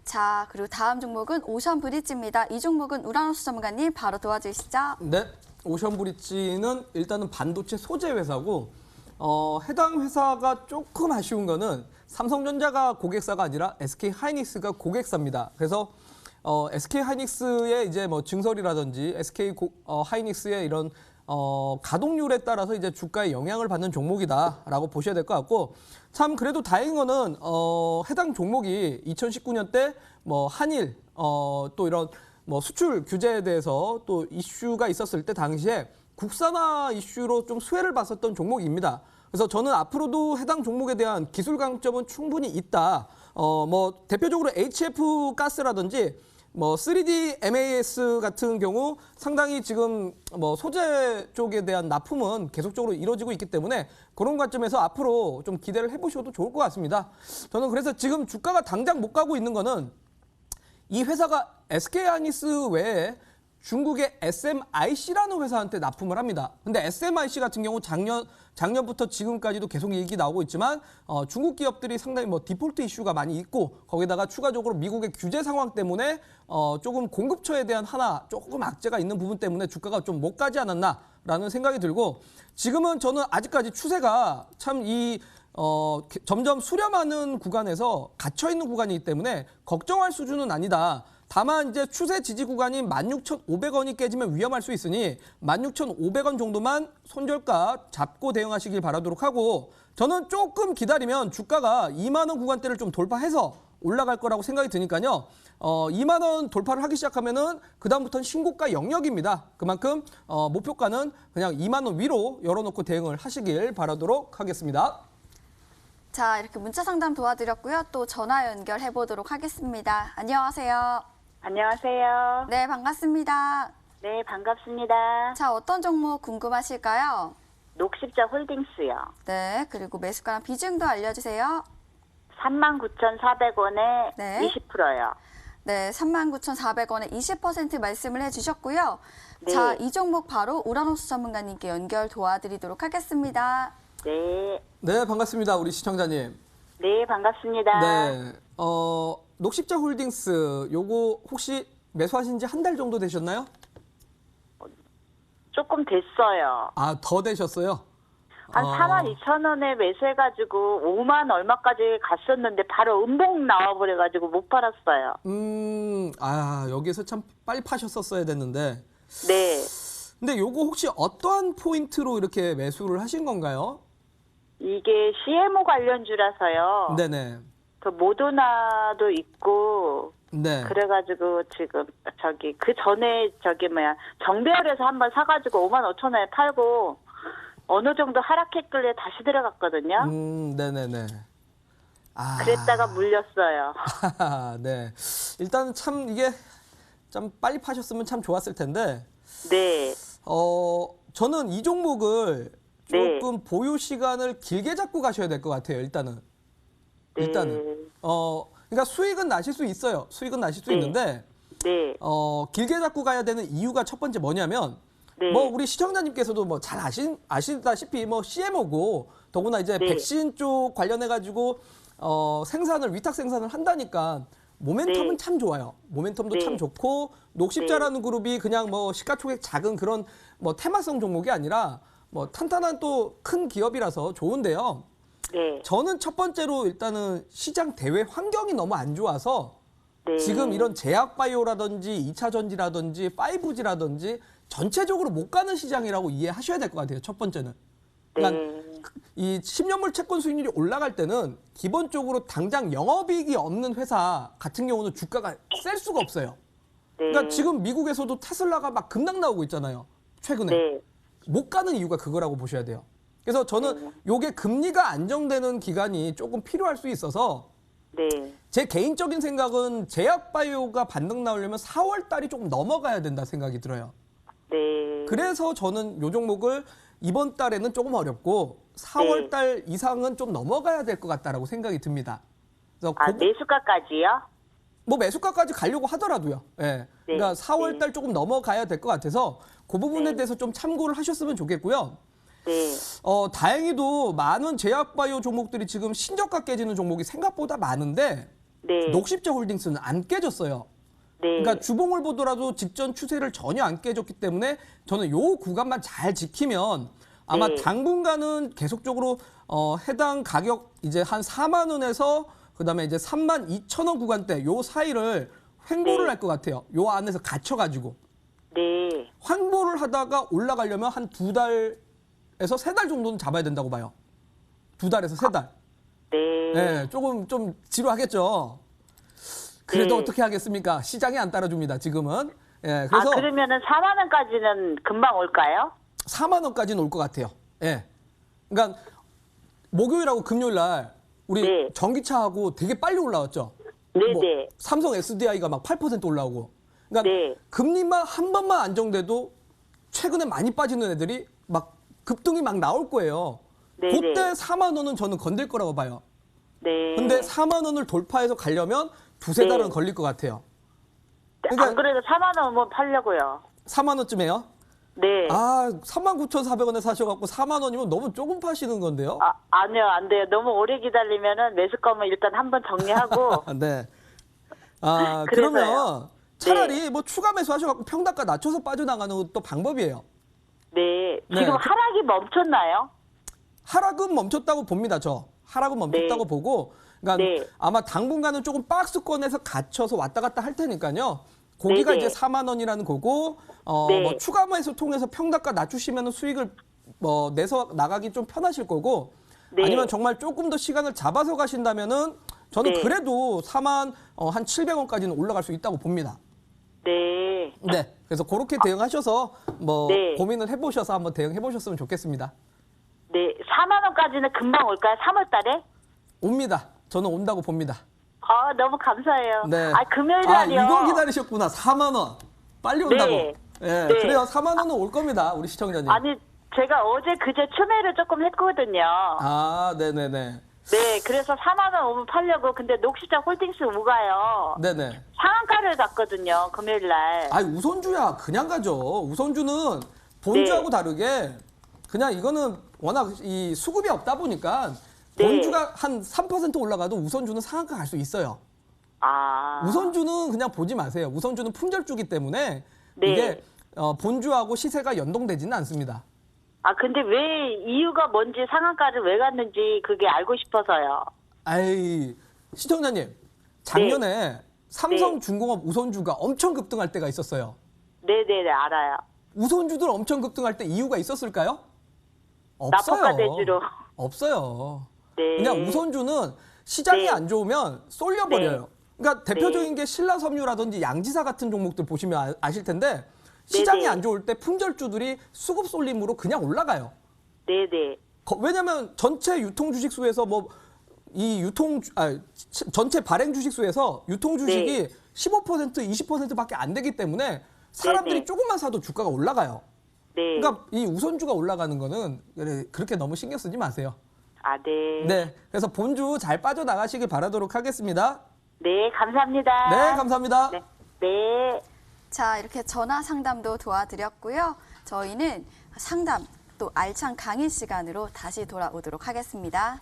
자, 그리고 다음 종목은 오션 브릿지입니다. 이 종목은 우라노스 전문가님 바로 도와주시죠. 네, 오션 브릿지는 일단은 반도체 소재 회사고 해당 회사가 조금 아쉬운 거는 삼성전자가 고객사가 아니라 SK 하이닉스가 고객사입니다. 그래서 SK 하이닉스의 이제 뭐 증설이라든지 SK 하이닉스의 이런 가동률에 따라서 이제 주가에 영향을 받는 종목이다라고 보셔야 될 것 같고 참 그래도 다행인 거는 해당 종목이 2019년 때 뭐 한일 또 이런 뭐 수출 규제에 대해서 또 이슈가 있었을 때 당시에 국산화 이슈로 좀 수혜를 봤었던 종목입니다. 그래서 저는 앞으로도 해당 종목에 대한 기술 강점은 충분히 있다. 뭐 대표적으로 HF 가스라든지 뭐 3D MAS 같은 경우 상당히 지금 뭐 소재 쪽에 대한 납품은 계속적으로 이루어지고 있기 때문에 그런 관점에서 앞으로 좀 기대를 해보셔도 좋을 것 같습니다. 저는 그래서 지금 주가가 당장 못 가고 있는 거는 이 회사가 SK 하이닉스 외에 중국의 SMIC라는 회사한테 납품을 합니다. 근데 SMIC 같은 경우 작년부터 지금까지도 계속 얘기 나오고 있지만 중국 기업들이 상당히 뭐 디폴트 이슈가 많이 있고 거기다가 추가적으로 미국의 규제 상황 때문에 조금 공급처에 대한 조금 악재가 있는 부분 때문에 주가가 좀 못 가지 않았나라는 생각이 들고 지금은 저는 아직까지 추세가 참 점점 수렴하는 구간에서 갇혀 있는 구간이기 때문에 걱정할 수준은 아니다. 다만 이제 추세 지지 구간인 16,500원이 깨지면 위험할 수 있으니 16,500원 정도만 손절가 잡고 대응하시길 바라도록 하고 저는 조금 기다리면 주가가 2만 원 구간대를 좀 돌파해서 올라갈 거라고 생각이 드니까요. 2만 원 돌파를 하기 시작하면은 그다음부터는 신고가 영역입니다. 그만큼 목표가는 그냥 2만 원 위로 열어놓고 대응을 하시길 바라도록 하겠습니다. 자, 이렇게 문자 상담 도와드렸고요. 또 전화 연결해 보도록 하겠습니다. 안녕하세요. 안녕하세요. 네, 반갑습니다. 네, 반갑습니다. 자, 어떤 종목 궁금하실까요? 녹십자 홀딩스요. 네, 그리고 매수가랑 비중도 알려주세요. 39,400원에 네. 20%요. 네, 39,400원에 20% 말씀을 해주셨고요. 네. 자, 이 종목 바로 우라노스 전문가님께 연결 도와드리도록 하겠습니다. 네. 네, 반갑습니다. 우리 시청자님. 네, 반갑습니다. 네, 녹십자 홀딩스 요거 혹시 매수하신 지 한 달 정도 되셨나요? 조금 됐어요. 아, 더 되셨어요? 한 42,000원에 매수해가지고 5만 얼마까지 갔었는데 바로 음봉 나와버려가지고 못 팔았어요. 여기서 참 빨리 파셨었어야 됐는데. 네. 근데 요거 혹시 어떠한 포인트로 이렇게 매수를 하신 건가요? 이게 CMO 관련주라서요. 네네. 그 모더나도 있고 네. 그래가지고 지금 그 전에 정배열에서 한번 사가지고 55,000원에 팔고 어느 정도 하락했길래 다시 들어갔거든요. 네네네. 그랬다가 물렸어요. 네. 일단 참 이게 좀 빨리 파셨으면 참 좋았을 텐데. 네. 저는 이 종목을 네. 조금 보유 시간을 길게 잡고 가셔야 될 것 같아요. 일단은. 네. 그러니까 수익은 나실 수 있어요. 수익은 나실 수 네. 있는데 네. 길게 잡고 가야 되는 이유가 첫 번째 뭐냐면 네. 뭐 우리 시청자님께서도 뭐 잘 아시다시피 뭐 CMO고 더구나 이제 네. 백신 쪽 관련해 가지고 생산을 위탁 생산을 한다니까 모멘텀은 네. 참 좋아요. 모멘텀도 네. 참 좋고 녹십자라는 그룹이 그냥 뭐 시가총액 작은 그런 뭐 테마성 종목이 아니라 뭐 탄탄한 또 큰 기업이라서 좋은데요. 네. 저는 첫 번째로 일단은 시장 대외 환경이 너무 안 좋아서 네. 지금 이런 제약바이오라든지 2차 전지라든지 5G라든지 전체적으로 못 가는 시장이라고 이해하셔야 될 것 같아요. 첫 번째는. 그러니까 네. 이 10년물 채권 수익률이 올라갈 때는 기본적으로 당장 영업이익이 없는 회사 같은 경우는 주가가 셀 수가 없어요. 네. 그러니까 지금 미국에서도 테슬라가 막 급락 나오고 있잖아요. 최근에. 네. 못 가는 이유가 그거라고 보셔야 돼요. 그래서 저는 요게 금리가 안정되는 기간이 조금 필요할 수 있어서 네. 제 개인적인 생각은 제약바이오가 반등 나오려면 4월 달이 조금 넘어가야 된다 생각이 들어요. 네. 그래서 저는 요 종목을 이번 달에는 조금 어렵고 4월 달 이상은 좀 넘어가야 될 것 같다라고 생각이 듭니다. 그래서 매수가까지요? 뭐 매수가까지 가려고 하더라도요. 예. 그러니까 4월 달 조금 넘어가야 될 것 같아서 그 부분에 대해서 좀 참고를 하셨으면 좋겠고요. 네. 다행히도 많은 제약바이오 종목들이 지금 신저가 깨지는 종목이 생각보다 많은데 네. 녹십자 홀딩스는 안 깨졌어요. 네. 그러니까 주봉을 보더라도 직전 추세를 전혀 안 깨졌기 때문에 저는 요 구간만 잘 지키면 아마 네. 당분간은 계속적으로 해당 가격 이제 한 4만 원에서 그다음에 이제 3만 2천 원 구간대 요 사이를 횡보를 네. 할 것 같아요. 요 안에서 갇혀가지고 네. 횡보를 하다가 올라가려면 한 2달에서 3달 정도는 잡아야 된다고 봐요. 2달에서 3달. 네. 네, 조금 좀 지루하겠죠. 그래도 네. 어떻게 하겠습니까? 시장이 안 따라줍니다. 지금은. 예, 그래서 그러면은 4만 원까지는 금방 올까요? 4만 원까지는 올 것 같아요. 예. 그러니까 목요일하고 금요일 날 우리 네. 전기차하고 되게 빨리 올라왔죠. 네, 뭐 네. 삼성 SDI가 막 8% 올라오고. 그러니까 네. 금리만 한 번만 안정돼도 최근에 많이 빠지는 애들이 막 급등이 막 나올 거예요. 네, 그때 네. 4만 원은 저는 건들 거라고 봐요. 네. 근데 4만 원을 돌파해서 가려면 두세 네. 달은 걸릴 것 같아요. 안 그러니까 그래도 4만 원은 팔려고요. 4만 원쯤에요? 네. 39,400원에 사셔갖고 4만 원이면 너무 조금 파시는 건데요? 아니요, 안 돼요. 너무 오래 기다리면은 매수가면 일단 한번 정리하고. 네. 그래서요. 그러면 차라리 뭐 추가 매수하셔갖고 평단가 낮춰서 빠져나가는 것도 방법이에요. 네. 네. 지금 하락이 멈췄나요? 하락은 멈췄다고 봅니다, 저. 하락은 멈췄다고 네. 보고. 그러니까 네. 아마 당분간은 조금 박스권에서 갇혀서 왔다 갔다 할 테니까요. 거기가 네네. 이제 4만 원이라는 거고, 네. 뭐 추가 매수 통해서 평단가 낮추시면 수익을 뭐 내서 나가기 좀 편하실 거고, 네. 아니면 정말 조금 더 시간을 잡아서 가신다면은 저는 네. 그래도 4만 한 700원까지는 올라갈 수 있다고 봅니다. 네. 네. 그래서 그렇게 대응하셔서 뭐 네. 고민을 해보셔서 한번 대응해 보셨으면 좋겠습니다. 네. 4만 원까지는 금방 올까요? 3월 달에? 옵니다. 저는 온다고 봅니다. 너무 감사해요. 네. 금요일 날이요. 이거 기다리셨구나. 4만 원. 빨리 온다고. 네. 예, 네. 그래요. 4만 원은 올 겁니다. 우리 시청자님. 아니, 제가 어제 그제 추매를 조금 했거든요. 네네네. 네, 그래서 4만 원 오면 팔려고. 근데 녹시자 홀딩스 우가요. 네네. 상한가를 갔거든요. 금요일 날. 우선주야. 그냥 가죠. 우선주는 본주하고 네. 다르게 그냥 이거는 워낙 이 수급이 없다 보니까 네. 본주가 한 3% 올라가도 우선주는 상한가 갈 수 있어요. 우선주는 그냥 보지 마세요. 우선주는 품절주기 때문에 네. 이게 본주하고 시세가 연동되지는 않습니다. 근데 왜 이유가 뭔지 상한가를 왜 갔는지 그게 알고 싶어서요. 시청자님. 작년에 삼성중공업 우선주가 엄청 급등할 때가 있었어요. 네네네, 알아요. 우선주들 엄청 급등할 때 이유가 있었을까요? 없어요. 나포가 대주로. 없어요. 네. 그냥 우선주는 시장이 네. 안 좋으면 쏠려버려요. 그러니까 대표적인 게 신라섬유라든지 양지사 같은 종목들 보시면 아실 텐데 시장이 네네. 안 좋을 때 품절주들이 수급 쏠림으로 그냥 올라가요. 네네. 왜냐면 전체 유통 주식 수에서 뭐 이 전체 발행 주식수에서 유통 주식이 15%, 20%밖에 안 되기 때문에 사람들이 네네. 조금만 사도 주가가 올라가요. 네. 그러니까 이 우선주가 올라가는 거는 그렇게 너무 신경 쓰지 마세요. 아, 네. 네. 그래서 본주 잘 빠져나가시길 바라도록 하겠습니다. 네, 감사합니다. 네, 감사합니다. 네. 네. 자, 이렇게 전화 상담도 도와드렸고요. 저희는 상담 또 알찬 강의 시간으로 다시 돌아오도록 하겠습니다.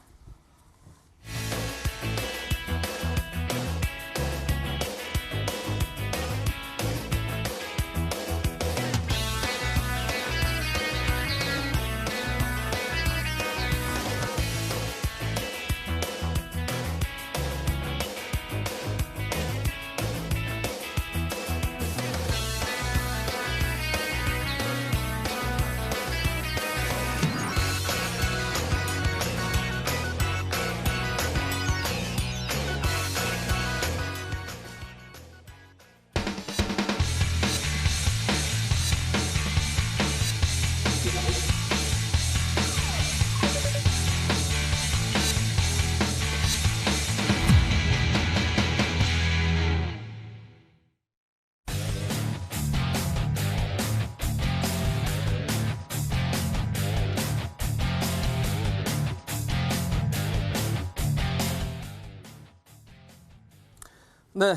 네,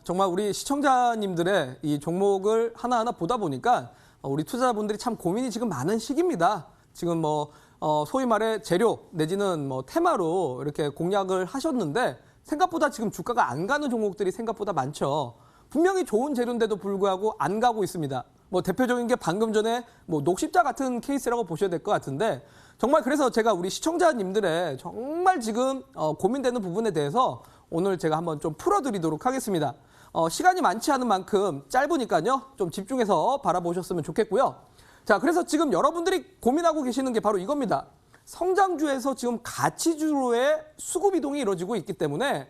정말 우리 시청자님들의 이 종목을 하나하나 보다 보니까 우리 투자자분들이 참 고민이 지금 많은 시기입니다. 지금 소위 말해 재료 내지는 테마로 이렇게 공략을 하셨는데 생각보다 지금 주가가 안 가는 종목들이 생각보다 많죠. 분명히 좋은 재료인데도 불구하고 안 가고 있습니다. 대표적인 게 방금 전에 녹십자 같은 케이스라고 보셔야 될 것 같은데 정말 그래서 제가 우리 시청자님들의 정말 지금 고민되는 부분에 대해서 오늘 제가 한번 좀 풀어드리도록 하겠습니다. 시간이 많지 않은 만큼 짧으니까요. 좀 집중해서 바라보셨으면 좋겠고요. 자, 그래서 지금 여러분들이 고민하고 계시는 게 바로 이겁니다. 성장주에서 지금 가치주로의 수급 이동이 이루어지고 있기 때문에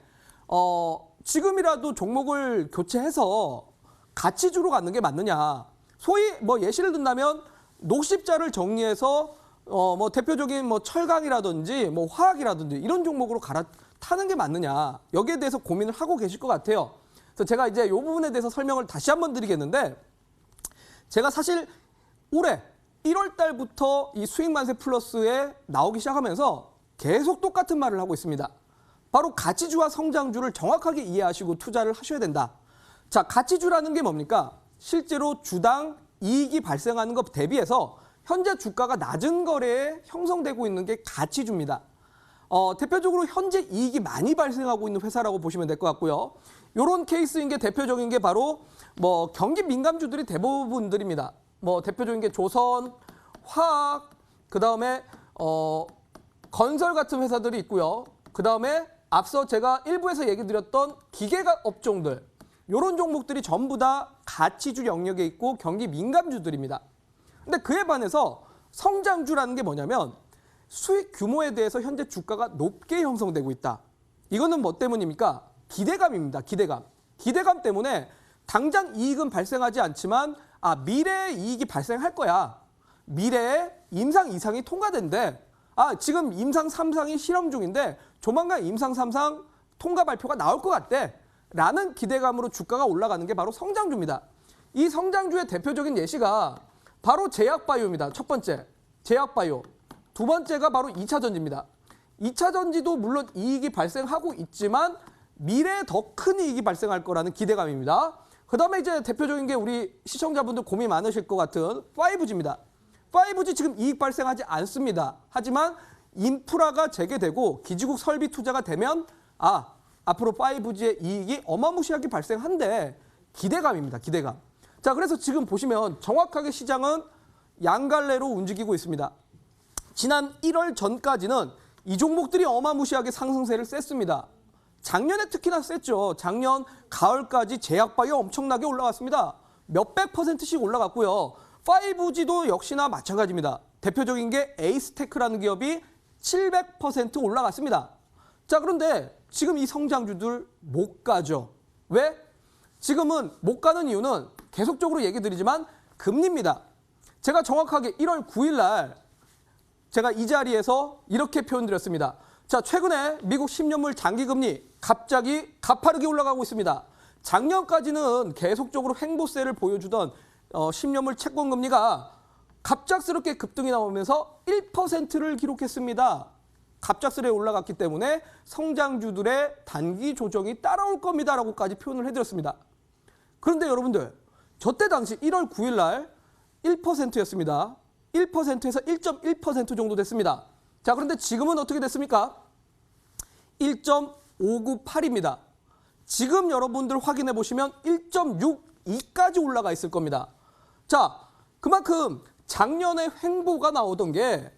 지금이라도 종목을 교체해서 가치주로 가는 게 맞느냐. 소위 예시를 든다면 녹십자를 정리해서 대표적인 철강이라든지 화학이라든지 이런 종목으로 갈아타는 게 맞느냐. 여기에 대해서 고민을 하고 계실 것 같아요. 그래서 제가 이제 이 부분에 대해서 설명을 다시 한번 드리겠는데 제가 사실 올해 1월 달부터 이 수익만세 플러스에 나오기 시작하면서 계속 똑같은 말을 하고 있습니다. 바로 가치주와 성장주를 정확하게 이해하시고 투자를 하셔야 된다. 자, 가치주라는 게 뭡니까? 실제로 주당 이익이 발생하는 것 대비해서 현재 주가가 낮은 거래에 형성되고 있는 게 가치주입니다. 대표적으로 현재 이익이 많이 발생하고 있는 회사라고 보시면 될 것 같고요. 이런 케이스인 게 대표적인 게 바로 경기 민감주들이 대부분들입니다. 대표적인 게 조선, 화학, 그 다음에 건설 같은 회사들이 있고요. 그 다음에 앞서 제가 일부에서 얘기 드렸던 기계가 업종들, 이런 종목들이 전부 다 가치주 영역에 있고 경기 민감주들입니다. 근데 그에 반해서 성장주라는 게 뭐냐면 수익 규모에 대해서 현재 주가가 높게 형성되고 있다. 이거는 뭐 때문입니까? 기대감입니다. 기대감. 기대감 때문에 당장 이익은 발생하지 않지만 미래에 이익이 발생할 거야. 미래에 임상 2상이 통과된대. 지금 임상 3상이 실험 중인데 조만간 임상 3상 통과 발표가 나올 것 같대. 라는 기대감으로 주가가 올라가는 게 바로 성장주입니다. 이 성장주의 대표적인 예시가 바로 제약바이오입니다. 첫 번째, 제약바이오. 두 번째가 바로 2차 전지입니다. 2차 전지도 물론 이익이 발생하고 있지만 미래에 더 큰 이익이 발생할 거라는 기대감입니다. 그 다음에 이제 대표적인 게 우리 시청자분들 고민 많으실 것 같은 5G입니다. 5G 지금 이익 발생하지 않습니다. 하지만 인프라가 재개되고 기지국 설비 투자가 되면 앞으로 5G의 이익이 어마무시하게 발생한데 기대감입니다. 기대감. 자, 그래서 지금 보시면 정확하게 시장은 양갈래로 움직이고 있습니다. 지난 1월 전까지는 이 종목들이 어마무시하게 상승세를 셌습니다. 작년에 특히나 셌죠. 작년 가을까지 제약바이오 엄청나게 올라갔습니다. 몇백 %씩 올라갔고요. 5G도 역시나 마찬가지입니다. 대표적인 게 에이스테크라는 기업이 700% 올라갔습니다. 자, 그런데 지금 이 성장주들 못 가죠. 왜? 지금은 못 가는 이유는 계속적으로 얘기 드리지만 금리입니다. 제가 정확하게 1월 9일 날 제가 이 자리에서 이렇게 표현드렸습니다. 자, 최근에 미국 10년물 장기금리 갑자기 가파르게 올라가고 있습니다. 작년까지는 계속적으로 횡보세를 보여주던 10년물 채권금리가 갑작스럽게 급등이 나오면서 1%를 기록했습니다. 갑작스레 올라갔기 때문에 성장주들의 단기 조정이 따라올 겁니다라고까지 표현을 해드렸습니다. 그런데 여러분들, 저때 당시 1월 9일 날 1%였습니다. 1%에서 1.1% 정도 됐습니다. 자, 그런데 지금은 어떻게 됐습니까? 1.598입니다. 지금 여러분들 확인해 보시면 1.62까지 올라가 있을 겁니다. 자, 그만큼 작년에 횡보가 나오던 게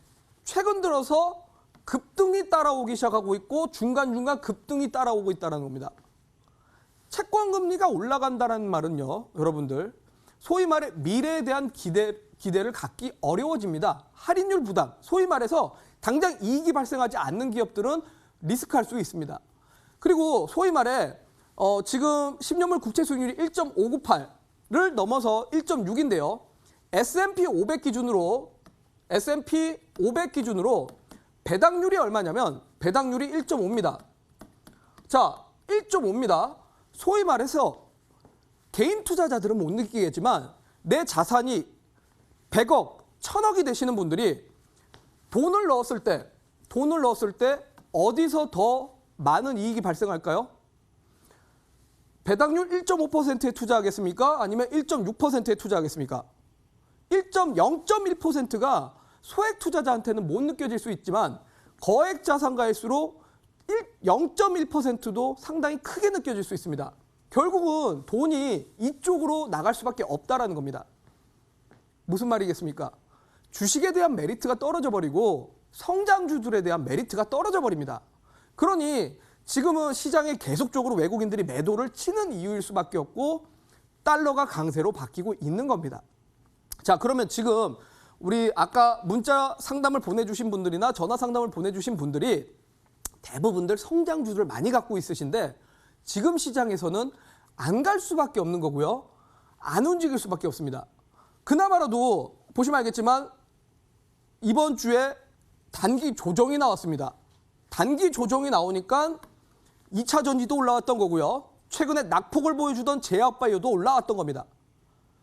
최근 들어서 급등이 따라오기 시작하고 있고 중간중간 급등이 따라오고 있다는 겁니다. 채권 금리가 올라간다는 말은요, 여러분들, 소위 말해 미래에 대한 기대를 갖기 어려워집니다. 할인율 부담, 소위 말해서 당장 이익이 발생하지 않는 기업들은 리스크할 수 있습니다. 그리고 소위 말해 지금 10년물 국채 수익률이 1.598를 넘어서 1.6인데요. S&P 500 기준으로 배당률이 얼마냐면 배당률이 1.5입니다. 자, 1.5입니다. 소위 말해서 개인 투자자들은 못 느끼겠지만 내 자산이 100억, 1000억이 되시는 분들이 돈을 넣었을 때 어디서 더 많은 이익이 발생할까요? 배당률 1.5%에 투자하겠습니까? 아니면 1.6%에 투자하겠습니까? 0.1%가 소액 투자자한테는 못 느껴질 수 있지만 거액 자산가일수록 0.1%도 상당히 크게 느껴질 수 있습니다. 결국은 돈이 이쪽으로 나갈 수밖에 없다라는 겁니다. 무슨 말이겠습니까? 주식에 대한 메리트가 떨어져 버리고 성장주들에 대한 메리트가 떨어져 버립니다. 그러니 지금은 시장에 계속적으로 외국인들이 매도를 치는 이유일 수밖에 없고 달러가 강세로 바뀌고 있는 겁니다. 자, 그러면 지금 우리 아까 문자 상담을 보내주신 분들이나 전화 상담을 보내주신 분들이 대부분들 성장주를 많이 갖고 있으신데 지금 시장에서는 안 갈 수밖에 없는 거고요. 안 움직일 수밖에 없습니다. 그나마라도 보시면 알겠지만 이번 주에 단기 조정이 나왔습니다. 단기 조정이 나오니까 2차 전지도 올라왔던 거고요. 최근에 낙폭을 보여주던 제약바이오도 올라왔던 겁니다.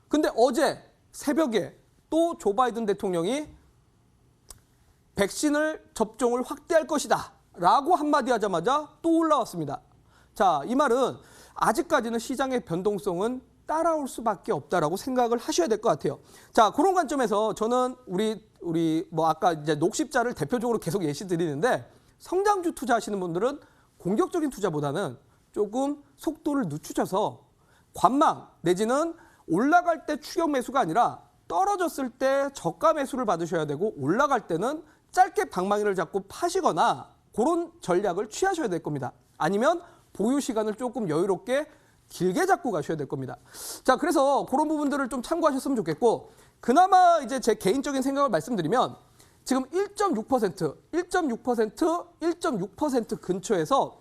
근데 어제 새벽에 또 조 바이든 대통령이 백신을 접종을 확대할 것이다 라고 한마디 하자마자 또 올라왔습니다. 자, 이 말은 아직까지는 시장의 변동성은 따라올 수밖에 없다라고 생각을 하셔야 될 것 같아요. 자, 그런 관점에서 저는 우리 아까 이제 녹십자를 대표적으로 계속 예시 드리는데 성장주 투자하시는 분들은 공격적인 투자보다는 조금 속도를 늦추셔서 관망 내지는 올라갈 때 추격 매수가 아니라 떨어졌을 때 저가 매수를 받으셔야 되고 올라갈 때는 짧게 방망이를 잡고 파시거나 그런 전략을 취하셔야 될 겁니다. 아니면 보유 시간을 조금 여유롭게 길게 잡고 가셔야 될 겁니다. 자, 그래서 그런 부분들을 좀 참고하셨으면 좋겠고 그나마 이제 제 개인적인 생각을 말씀드리면 지금 1.6% 근처에서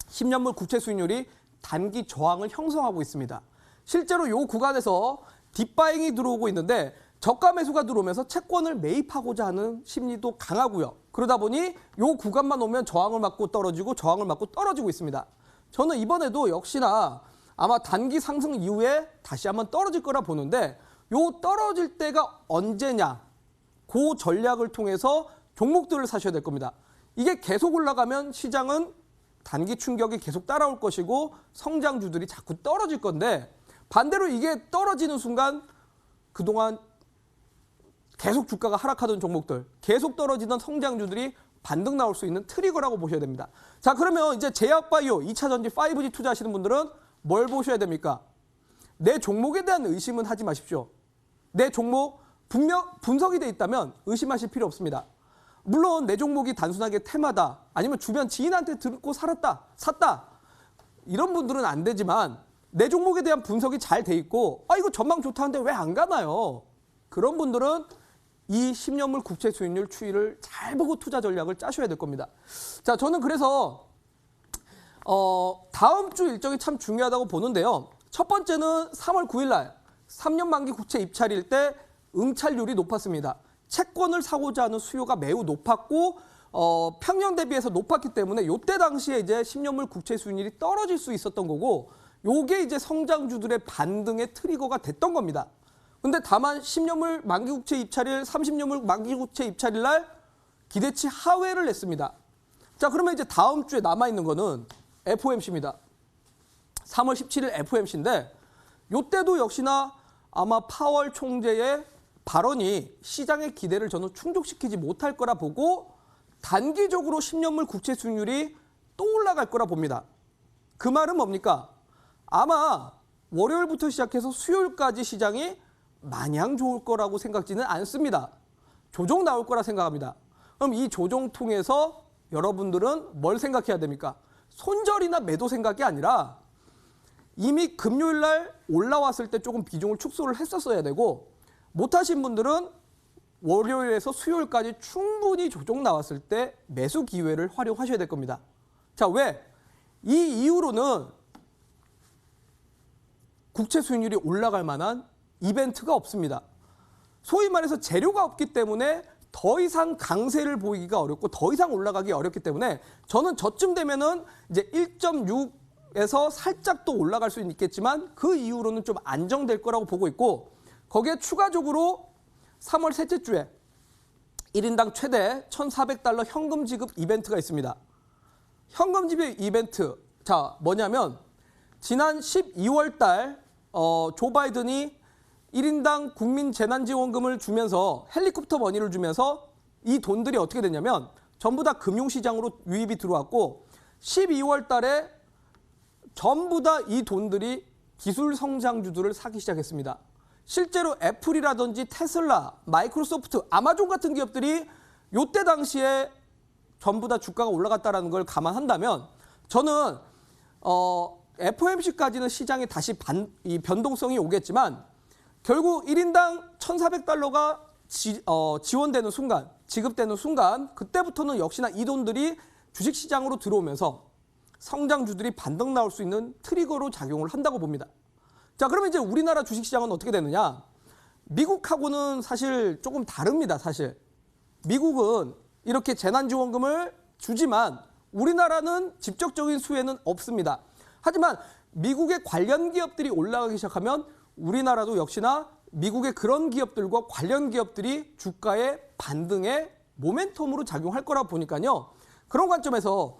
10년물 국채 수익률이 단기 저항을 형성하고 있습니다. 실제로 이 구간에서 딥바잉이 들어오고 있는데 저가 매수가 들어오면서 채권을 매입하고자 하는 심리도 강하고요. 그러다 보니 이 구간만 오면 저항을 맞고 떨어지고 저항을 맞고 떨어지고 있습니다. 저는 이번에도 역시나 아마 단기 상승 이후에 다시 한번 떨어질 거라 보는데 요 떨어질 때가 언제냐 그 전략을 통해서 종목들을 사셔야 될 겁니다. 이게 계속 올라가면 시장은 단기 충격이 계속 따라올 것이고 성장주들이 자꾸 떨어질 건데 반대로 이게 떨어지는 순간 그동안 계속 주가가 하락하던 종목들, 계속 떨어지던 성장주들이 반등 나올 수 있는 트리거라고 보셔야 됩니다. 자, 그러면 이제 제약바이오, 2차 전지, 5G 투자하시는 분들은 뭘 보셔야 됩니까? 내 종목에 대한 의심은 하지 마십시오. 내 종목 분명 분석이 돼 있다면 의심하실 필요 없습니다. 물론 내 종목이 단순하게 테마다 아니면 주변 지인한테 듣고 샀다 이런 분들은 안 되지만 내 종목에 대한 분석이 잘 돼 있고 이거 전망 좋다는데 왜 안 가나요? 그런 분들은 이 10년물 국채 수익률 추이를 잘 보고 투자 전략을 짜셔야 될 겁니다. 자, 저는 그래서 다음 주 일정이 참 중요하다고 보는데요. 첫 번째는 3월 9일 날 3년 만기 국채 입찰일 때 응찰률이 높았습니다. 채권을 사고자 하는 수요가 매우 높았고 평년 대비해서 높았기 때문에 이때 당시에 이제 10년물 국채 수익률이 떨어질 수 있었던 거고 요게 이제 성장주들의 반등의 트리거가 됐던 겁니다. 근데 다만 10년물 만기국채 입찰일, 30년물 만기국채 입찰일 날 기대치 하회를 냈습니다. 자, 그러면 이제 다음 주에 남아있는 거는 FOMC입니다. 3월 17일 FOMC인데 요때도 역시나 아마 파월 총재의 발언이 시장의 기대를 저는 충족시키지 못할 거라 보고 단기적으로 10년물 국채 수익률이 또 올라갈 거라 봅니다. 그 말은 뭡니까? 아마 월요일부터 시작해서 수요일까지 시장이 마냥 좋을 거라고 생각지는 않습니다. 조정 나올 거라 생각합니다. 그럼 이 조정 통해서 여러분들은 뭘 생각해야 됩니까? 손절이나 매도 생각이 아니라 이미 금요일 날 올라왔을 때 조금 비중을 축소를 했었어야 되고 못하신 분들은 월요일에서 수요일까지 충분히 조정 나왔을 때 매수 기회를 활용하셔야 될 겁니다. 자, 왜? 이 이후로는 국채 수익률이 올라갈 만한 이벤트가 없습니다. 소위 말해서 재료가 없기 때문에 더 이상 강세를 보이기가 어렵고 더 이상 올라가기 어렵기 때문에 저는 저쯤 되면은 이제 1.6에서 살짝 또 올라갈 수는 있겠지만 그 이후로는 좀 안정될 거라고 보고 있고 거기에 추가적으로 3월 셋째 주에 1인당 최대 $1,400 현금 지급 이벤트가 있습니다. 현금 지급 이벤트, 자 뭐냐면 지난 12월 달 조 바이든이 1인당 국민 재난지원금을 주면서 헬리콥터 머니를 주면서 이 돈들이 어떻게 됐냐면 전부 다 금융시장으로 유입이 들어왔고 12월 달에 전부 다 이 돈들이 기술 성장주들을 사기 시작했습니다. 실제로 애플이라든지 테슬라, 마이크로소프트, 아마존 같은 기업들이 이때 당시에 전부 다 주가가 올라갔다는 걸 감안한다면 저는 FOMC까지는 시장에 다시 이 변동성이 오겠지만 결국 1인당 $1,400가 지원되는 순간, 지급되는 순간 그때부터는 역시나 이 돈들이 주식시장으로 들어오면서 성장주들이 반등 나올 수 있는 트리거로 작용을 한다고 봅니다. 자, 그러면 이제 우리나라 주식시장은 어떻게 되느냐? 미국하고는 사실 조금 다릅니다, 사실. 미국은 이렇게 재난지원금을 주지만 우리나라는 직접적인 수혜는 없습니다. 하지만 미국의 관련 기업들이 올라가기 시작하면 우리나라도 역시나 미국의 그런 기업들과 관련 기업들이 주가의 반등의 모멘텀으로 작용할 거라 보니까요. 그런 관점에서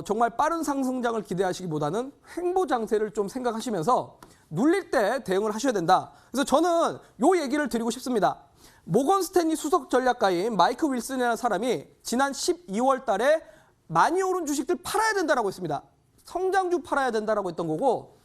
정말 빠른 상승장을 기대하시기보다는 횡보장세를 좀 생각하시면서 눌릴 때 대응을 하셔야 된다. 그래서 저는 이 얘기를 드리고 싶습니다. 모건 스탠리 수석 전략가인 마이크 윌슨이라는 사람이 지난 12월 달에 많이 오른 주식들 팔아야 된다라고 했습니다. 성장주 팔아야 된다라고 했던 거고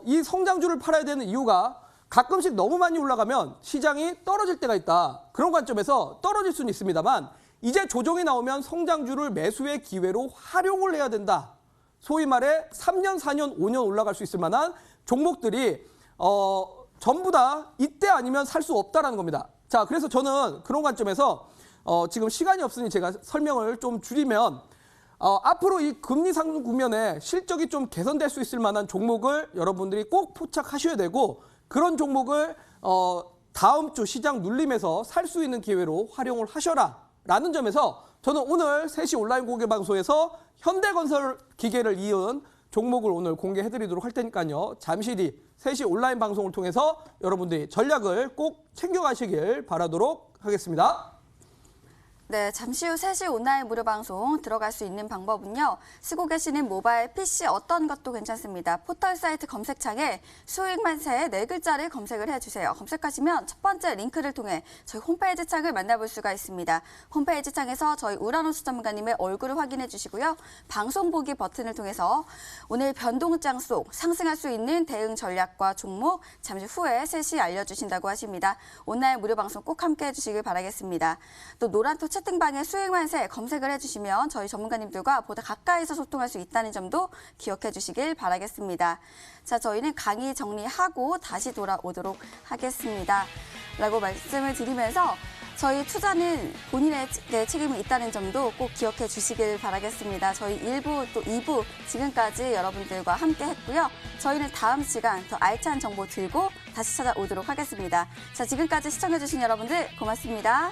이 성장주를 팔아야 되는 이유가 가끔씩 너무 많이 올라가면 시장이 떨어질 때가 있다. 그런 관점에서 떨어질 수는 있습니다만 이제 조정이 나오면 성장주를 매수의 기회로 활용을 해야 된다. 소위 말해 3년, 4년, 5년 올라갈 수 있을 만한 종목들이 전부 다 이때 아니면 살 수 없다라는 겁니다. 자, 그래서 저는 그런 관점에서 지금 시간이 없으니 제가 설명을 좀 줄이면 앞으로 이 금리 상승 국면에 실적이 좀 개선될 수 있을 만한 종목을 여러분들이 꼭 포착하셔야 되고 그런 종목을 다음 주 시장 눌림에서 살 수 있는 기회로 활용을 하셔라 라는 점에서 저는 오늘 3시 온라인 공개 방송에서 현대건설 기계를 이은 종목을 오늘 공개해드리도록 할 테니까요. 잠시 뒤 3시 온라인 방송을 통해서 여러분들이 전략을 꼭 챙겨가시길 바라도록 하겠습니다. 네, 잠시 후 3시 온라인 무료 방송 들어갈 수 있는 방법은요. 쓰고 계시는 모바일 PC 어떤 것도 괜찮습니다. 포털 사이트 검색창에 수익만세 4글자를 검색을 해주세요. 검색하시면 첫 번째 링크를 통해 저희 홈페이지 창을 만나볼 수가 있습니다. 홈페이지 창에서 저희 우라노스 전문가님의 얼굴을 확인해 주시고요. 방송 보기 버튼을 통해서 오늘 변동장 속 상승할 수 있는 대응 전략과 종목 잠시 후에 3시 알려주신다고 하십니다. 온라인 무료 방송 꼭 함께 해주시길 바라겠습니다. 또 노란토 채팅방에 수익만세 검색을 해주시면 저희 전문가님들과 보다 가까이서 소통할 수 있다는 점도 기억해 주시길 바라겠습니다. 자, 저희는 강의 정리하고 다시 돌아오도록 하겠습니다. 라고 말씀을 드리면서 저희 투자는 본인의 책임이 있다는 점도 꼭 기억해 주시길 바라겠습니다. 저희 1부 또 2부 지금까지 여러분들과 함께 했고요. 저희는 다음 시간 더 알찬 정보 들고 다시 찾아오도록 하겠습니다. 자, 지금까지 시청해 주신 여러분들 고맙습니다.